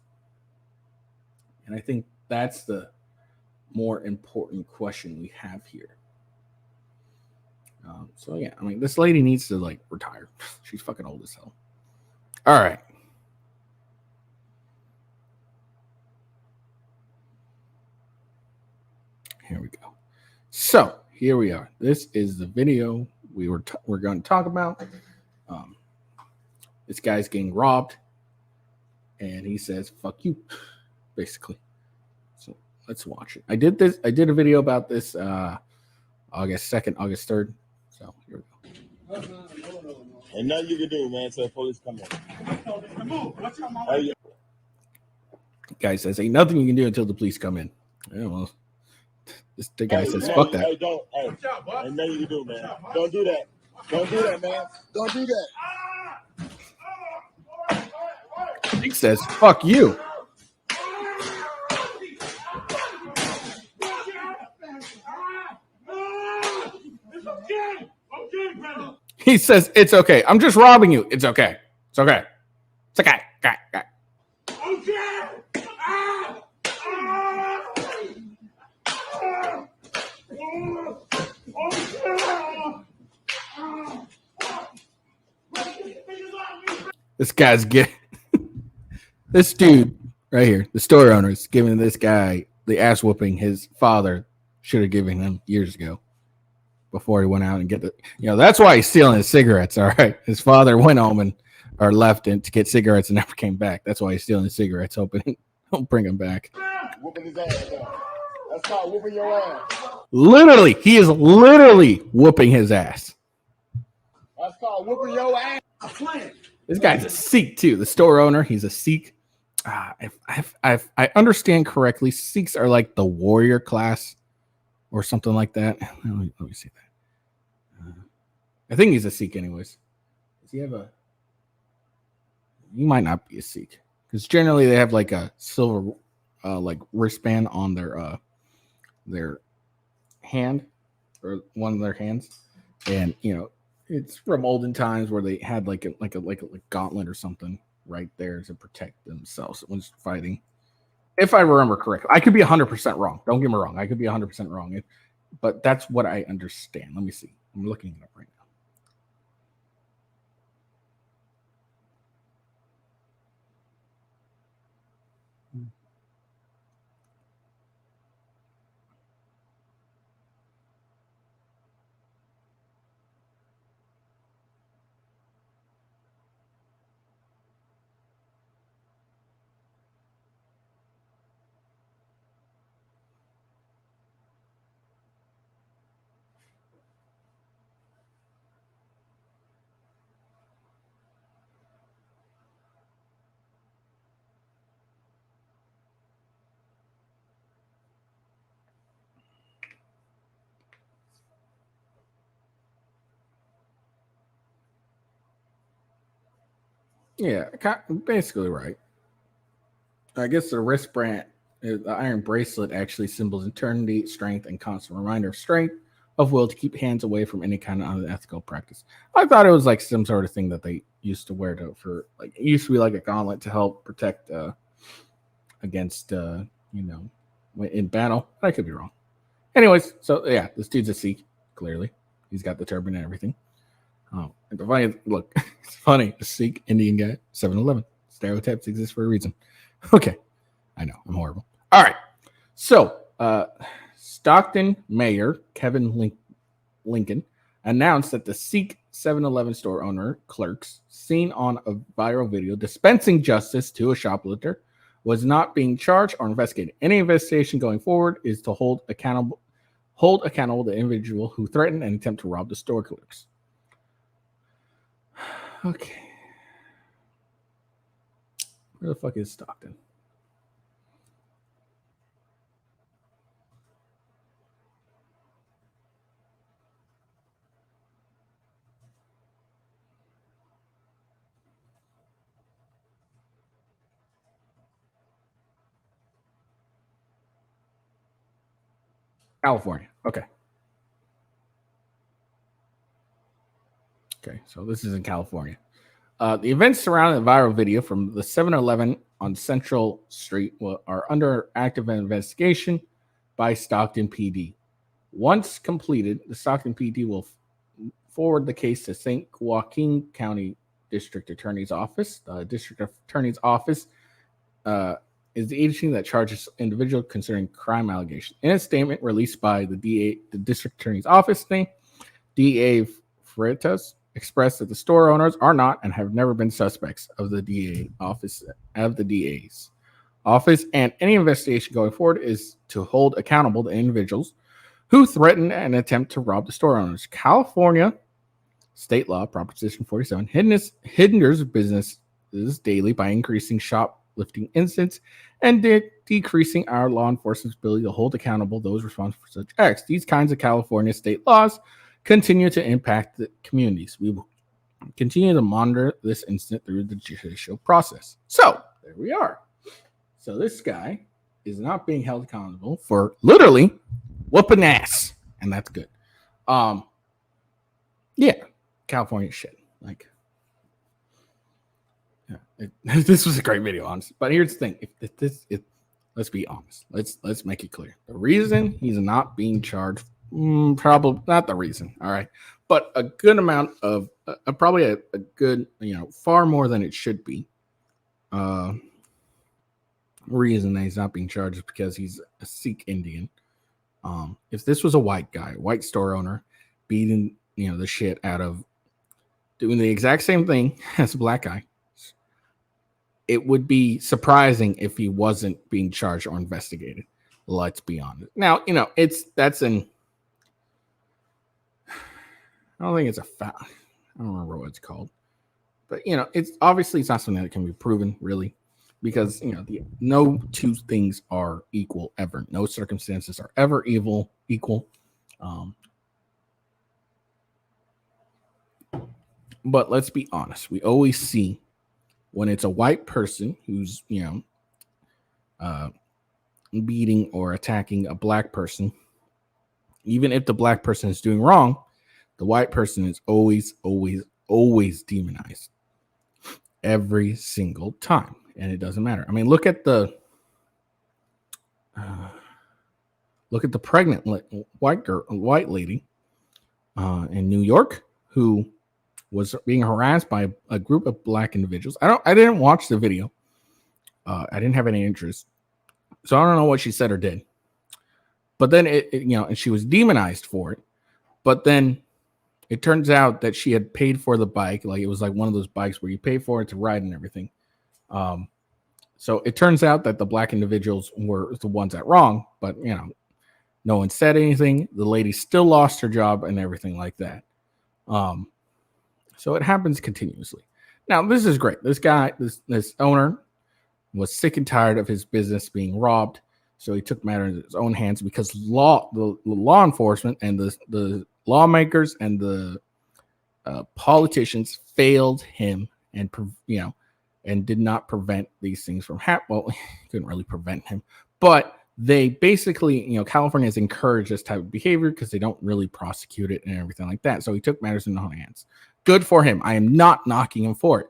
And I think that's the more important question we have here. So yeah, I mean, this lady needs to retire. She's fucking old as hell. All right. Here we go. So here we are. This is the video we're going to talk about. This guy's getting robbed, and he says "fuck you," basically. So let's watch it. I did a video about this August 2nd, August 3rd. So here we go. Ain't nothing you can do, man, until the police come in. Guy says, ain't nothing you can do until the police come in. Yeah, well, the guy says, fuck that. Ain't nothing you can do, man. Don't do that. Don't do that, man. Don't do that. He says, fuck you. He says, it's okay. I'm just robbing you. It's okay. It's okay. It's okay. Okay. This guy's getting this dude right here, the store owner, is giving this guy the ass whooping his father should have given him years ago before he went out and get the, that's why he's stealing his cigarettes. All right. His father went home or left to get cigarettes and never came back. That's why he's stealing his cigarettes, hoping he'll bring him back. Whooping his ass. That's called whooping your ass. Literally, he is literally whooping his ass. That's called whooping your ass. This guy's a Sikh too. The store owner, he's a Sikh. If I understand correctly, Sikhs are like the warrior class or something like that. Let me see that. I think he's a Sikh anyways. Does he have he might not be a Sikh, because generally they have like a silver wristband on their hand, or one of their hands, and it's from olden times where they had like a gauntlet or something right there to protect themselves when fighting. If I remember correctly, I could be 100% wrong. Don't get me wrong. I could be 100% wrong, but that's what I understand. Let me see. I'm looking it up right now. Yeah, basically right. I guess the wristband, the iron bracelet, actually symbols eternity, strength, and constant reminder of strength of will to keep hands away from any kind of unethical practice. I thought it was like some sort of thing that they used to wear for like, it used to be like a gauntlet to help protect against in battle. I could be wrong. Anyways, so yeah, this dude's a Sikh. Clearly, he's got the turban and everything. Oh, and the funny look, it's funny. A Sikh Indian guy, 7-Eleven. Stereotypes exist for a reason. Okay, I know I'm horrible. All right, so Stockton Mayor Kevin Lincoln announced that the Sikh 7-Eleven store owner clerks seen on a viral video dispensing justice to a shoplifter was not being charged or investigated. Any investigation going forward is to hold accountable the individual who threatened and attempt to rob the store clerks. Okay. Where the fuck is Stockton? California. Okay. Okay, so this is in California. The events surrounding the viral video from the 7-Eleven on Central Street are under active investigation by Stockton PD. Once completed, the Stockton PD will forward the case to St. Joaquin County District Attorney's Office. The District Attorney's Office is the agency that charges individuals concerning crime allegations. In a statement released by the District Attorney's Office, DA Freitas expressed that the store owners are not and have never been suspects of the DA's office, and any investigation going forward is to hold accountable the individuals who threaten and attempt to rob the store owners. California state law, Proposition 47, hinders businesses daily by increasing shoplifting incidents and decreasing our law enforcement's ability to hold accountable those responsible for such acts. These kinds of California state laws continue to impact the communities. We will continue to monitor this incident through the judicial process. So there we are. So this guy is not being held accountable for literally whooping ass, and that's good. Yeah, California shit. Like, yeah, this was a great video, honestly. But here's the thing: let's be honest. Let's make it clear. The reason he's not being charged. Probably not the reason, all right, but a good amount of probably a good, far more than it should be. Reason that he's not being charged is because he's a Sikh Indian. If this was a white guy, white store owner, beating the shit out of, doing the exact same thing as a black guy, it would be surprising if he wasn't being charged or investigated. Let's be honest. Now, I don't think it's a fact. I don't remember what it's called, but it's obviously it's not something that can be proven really, because no two things are equal ever. No circumstances are ever equal. But let's be honest. We always see when it's a white person who's beating or attacking a black person, even if the black person is doing wrong, the white person is always demonized every single time, and it doesn't matter. I mean, look at the pregnant white lady in New York who was being harassed by a group of black individuals. I didn't watch the video. I didn't have any interest, so I don't know what she said or did. But then and she was demonized for it. But then it turns out that she had paid for the bike. Like, it was like one of those bikes where you pay for it to ride and everything. So it turns out that the black individuals were the ones that wrong, but no one said anything. The lady still lost her job and everything like that. So it happens continuously. Now, this is great. This guy, this owner, was sick and tired of his business being robbed. So he took matters in his own hands because the law enforcement and the lawmakers and the politicians failed him and did not prevent these things from happening. Well, couldn't really prevent him, but they basically, California has encouraged this type of behavior because they don't really prosecute it and everything like that. So he took matters in his own hands. Good for him. I am not knocking him for it,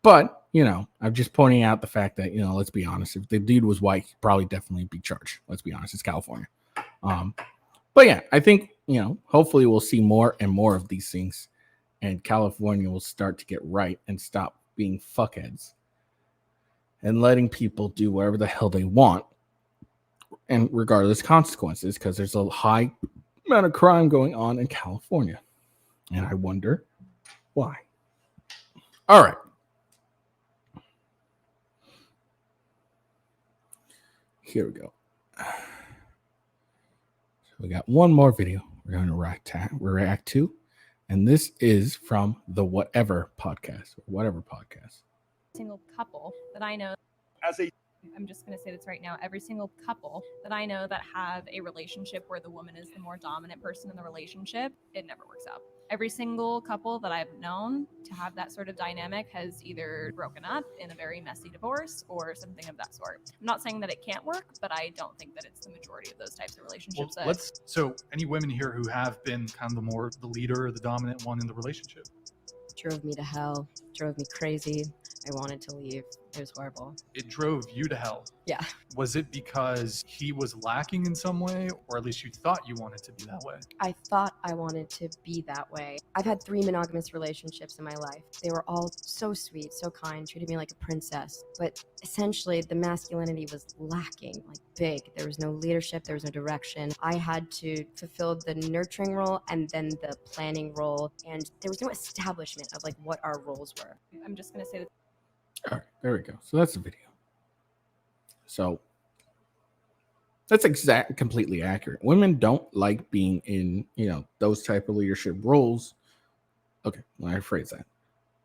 but I'm just pointing out the fact that let's be honest. If the dude was white, he'd probably definitely be charged. Let's be honest. It's California. But yeah, I think hopefully we'll see more and more of these things and California will start to get right and stop being fuckheads and letting people do whatever the hell they want and regardless consequences, because there's a high amount of crime going on in California. And I wonder why. All right. Here we go. So we got one more video we're going to react to. And this is from the Whatever podcast. Single couple that I know, I'm just going to say this right now, every single couple that I know that have a relationship where the woman is the more dominant person in the relationship, it never works out. Every single couple that I've known to have that sort of dynamic has either broken up in a very messy divorce or something of that sort. I'm not saying that it can't work, but I don't think that it's the majority of those types of relationships. So any women here who have been kind of the leader or the dominant one in the relationship? Drove me to hell, drove me crazy. I wanted to leave. It was horrible. It drove you to hell. Yeah. Was it because he was lacking in some way, or at least you thought you wanted to be that way? I thought I wanted to be that way. I've had 3 monogamous relationships in my life. They were all so sweet, so kind, treated me like a princess. But essentially, the masculinity was lacking, like big. There was no leadership, there was no direction. I had to fulfill the nurturing role and then the planning role, and there was no establishment of like what our roles were. I'm just going to say that. All right, there we go. So that's the video. So that's completely accurate. Women don't like being in, those type of leadership roles. Okay, let me rephrase that.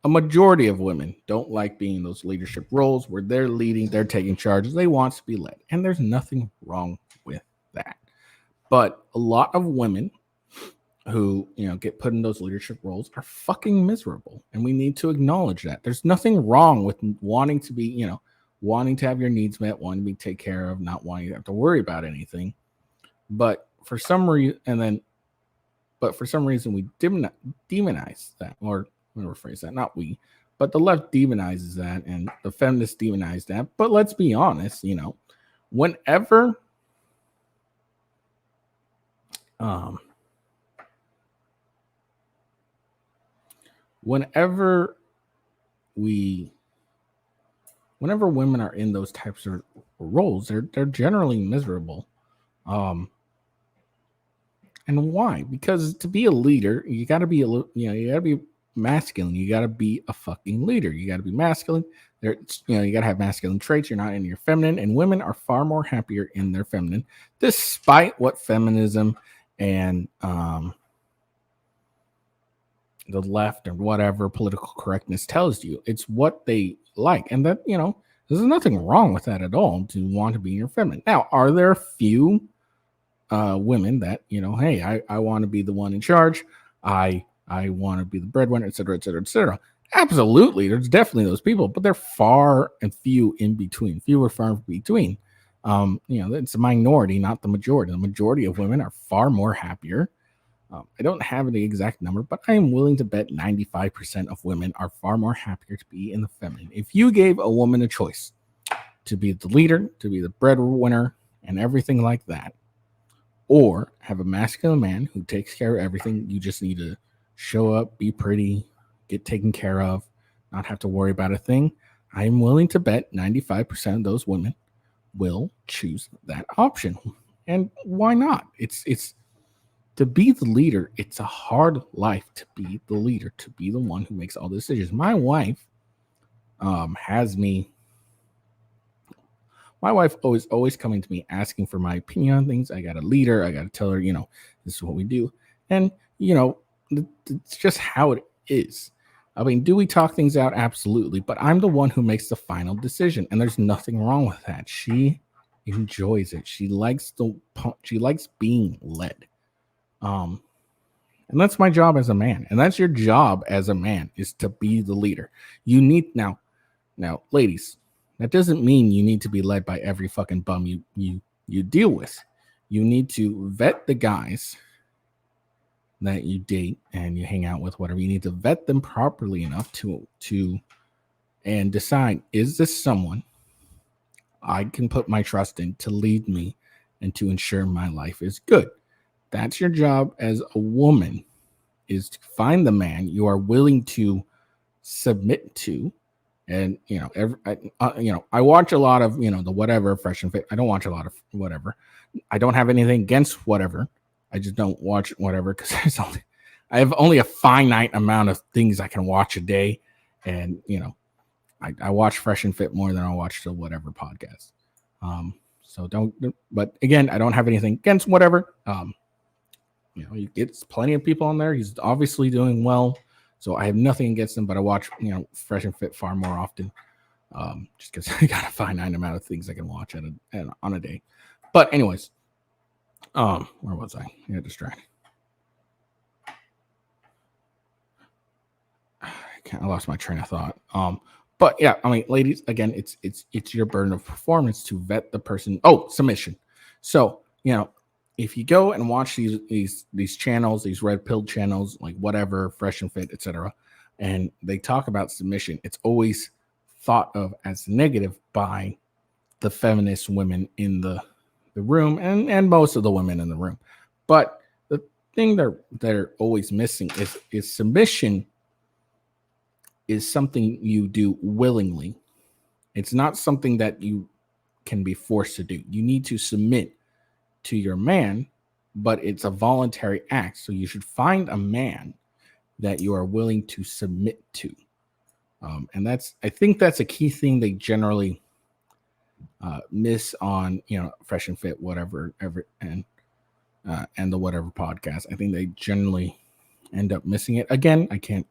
A majority of women don't like being in those leadership roles where they're leading, they're taking charges, they want to be led. And there's nothing wrong with that. But a lot of women who, get put in those leadership roles are fucking miserable. And we need to acknowledge that. There's nothing wrong with wanting to be, wanting to have your needs met, wanting to be taken care of, not wanting to have to worry about anything. But for some reason, we demonize that, or let me rephrase that, not we, but the left demonizes that and the feminists demonize that. But let's be honest, whenever women are in those types of roles, they're generally miserable. And why? Because to be a leader, you got to be you got to be masculine. You got to be a fucking leader. You got to be masculine. You got to have masculine traits. You're not in your feminine, and women are far more happier in their feminine, despite what feminism and the left or whatever political correctness tells you. It's what they like, and that there's nothing wrong with that at all, to want to be in your feminine. Now, are there a few women that hey, I want to be the one in charge, I want to be the breadwinner, etc., etc., etc.? Absolutely, there's definitely those people, but they're far and few in between. Far in between. It's a minority, not the majority. The majority of women are far more happier. I don't have the exact number, but I am willing to bet 95% of women are far more happier to be in the feminine. If you gave a woman a choice to be the leader, to be the breadwinner, and everything like that, or have a masculine man who takes care of everything, you just need to show up, be pretty, get taken care of, not have to worry about a thing, I am willing to bet 95% of those women will choose that option. And why not? It's to be the leader, it's a hard life to be the leader, to be the one who makes all the decisions. My wife has me. My wife always coming to me asking for my opinion on things. I got a leader. I got to tell her, this is what we do. And, it's just how it is. I mean, do we talk things out? Absolutely. But I'm the one who makes the final decision. And there's nothing wrong with that. She enjoys it. She likes being led. And that's my job as a man. And that's your job as a man, is to be the leader. You need now, ladies, that doesn't mean you need to be led by every fucking bum you deal with. You need to vet the guys that you date and you hang out with, whatever. You need to vet them properly enough to and decide, is this someone I can put my trust in to lead me and to ensure my life is good? That's your job as a woman, is to find the man you are willing to submit to. And I watch a lot of the whatever Fresh and Fit. I don't watch a lot of whatever. I don't have anything against whatever. I just don't watch whatever because I have only a finite amount of things I can watch a day, and I watch Fresh and Fit more than I watch the whatever podcast. So don't. But again, I don't have anything against whatever. He gets plenty of people on there. He's obviously doing well. So I have nothing against him, but I watch, Fresh and Fit far more often, just because I got a finite amount of things I can watch on a day. But anyways, where was I? I got distracted. I lost my train of thought. But yeah, I mean, ladies, again, it's your burden of performance to vet the person. Oh, submission. So if you go and watch these channels, these red pill channels, like whatever, Fresh and Fit, etc., and they talk about submission, it's always thought of as negative by the feminist women in the room and most of the women in the room. But the thing they're always missing is submission is something you do willingly. It's not something that you can be forced to do. You need to submit to your man, but it's a voluntary act. So you should find a man that you are willing to submit to. And I think that's a key thing they generally miss on, Fresh and Fit, whatever, and the whatever podcast. I think they generally end up missing it. Again, I can't,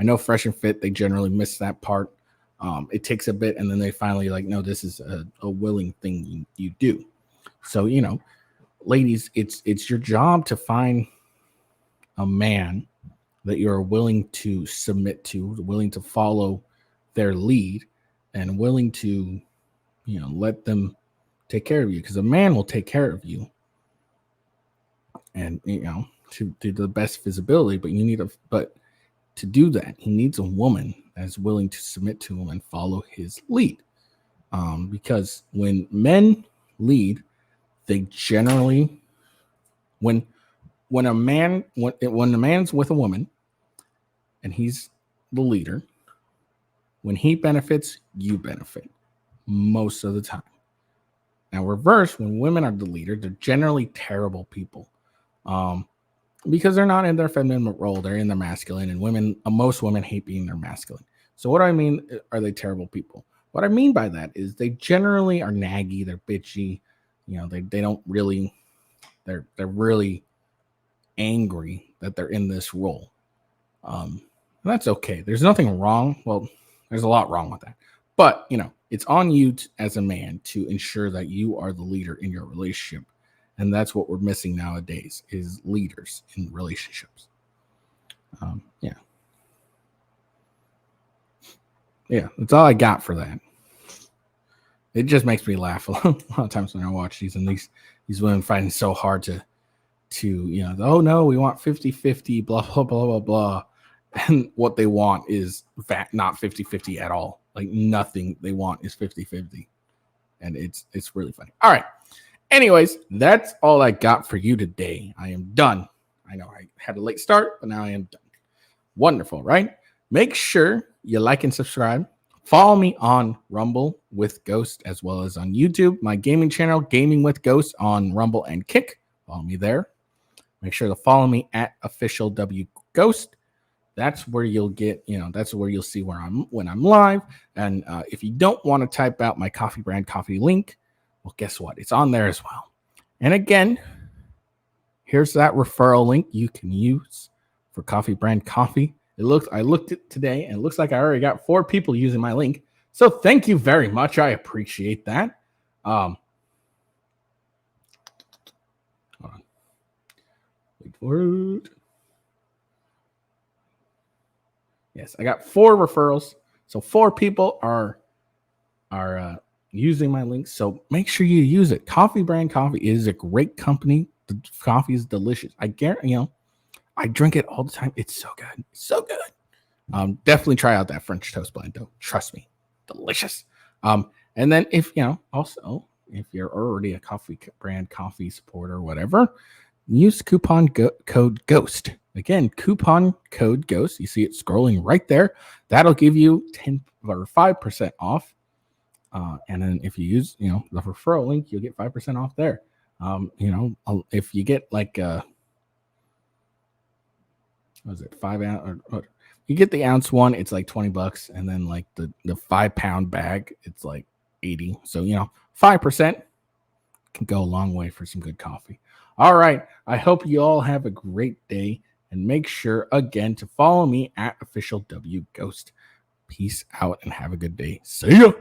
I know Fresh and Fit, they generally miss that part. It takes a bit, and then they finally no, this is a willing thing you do. So, ladies, it's your job to find a man that you're willing to submit to, willing to follow their lead, and willing to, let them take care of you, because a man will take care of you and, to the best visibility, but to do that, he needs a woman that's willing to submit to him and follow his lead. Because when men lead, they generally, when a man's with a woman and he's the leader, when he benefits, you benefit most of the time. Now, reverse, when women are the leader, they're generally terrible people, because they're not in their feminine role, they're in their masculine, and most women hate being their masculine. So what do I mean? Are they terrible people? What I mean by that is they generally are naggy, they're bitchy. They don't really, they're really angry that they're in this role. That's okay. There's nothing wrong. Well, there's a lot wrong with that. But, it's on you as a man to ensure that you are the leader in your relationship. And that's what we're missing nowadays is leaders in relationships. Yeah, that's all I got for that. It just makes me laugh a lot of times when I watch these, and these women fighting so hard to oh no, we want 50-50, blah, blah, blah, blah, blah. And what they want is not 50-50 at all. Like nothing they want is 50-50. And it's really funny. All right. Anyways, that's all I got for you today. I am done. I know I had a late start, but now I am done. Wonderful, right? Make sure you like and subscribe. Follow me on Rumble with Ghost, as well as on YouTube, my gaming channel, Gaming with Ghost, on Rumble and Kick. Follow me there. Make sure to follow me at Official W Ghost. That's where you'll get, that's where you'll see when I'm live. And if you don't want to type out my coffee brand coffee link, well, guess what? It's on there as well. And again, here's that referral link you can use for coffee brand coffee. I looked at today, and it looks like I already got 4 people using my link. So thank you very much. I appreciate that. Hold on. Wait for it. Yes, I got 4 referrals. So 4 people are using my link. So make sure you use it. Coffee brand coffee is a great company. The coffee is delicious. I guarantee, I drink it all the time. It's so good. It's so good. Definitely try out that French toast blend, though. Trust me. Delicious. And then if you're already a coffee brand coffee supporter or whatever, use coupon code GHOST. Again, coupon code GHOST. You see it scrolling right there. That'll give you 10 or 5% off. And then if you use, the referral link, you'll get 5% off there. If you get like, what was it, 5 ounce or you get the ounce one, it's like $20. And then like the 5 pound bag, it's like 80. So, 5% can go a long way for some good coffee. All right. I hope you all have a great day, and make sure again to follow me at official W Ghost. Peace out and have a good day. See ya.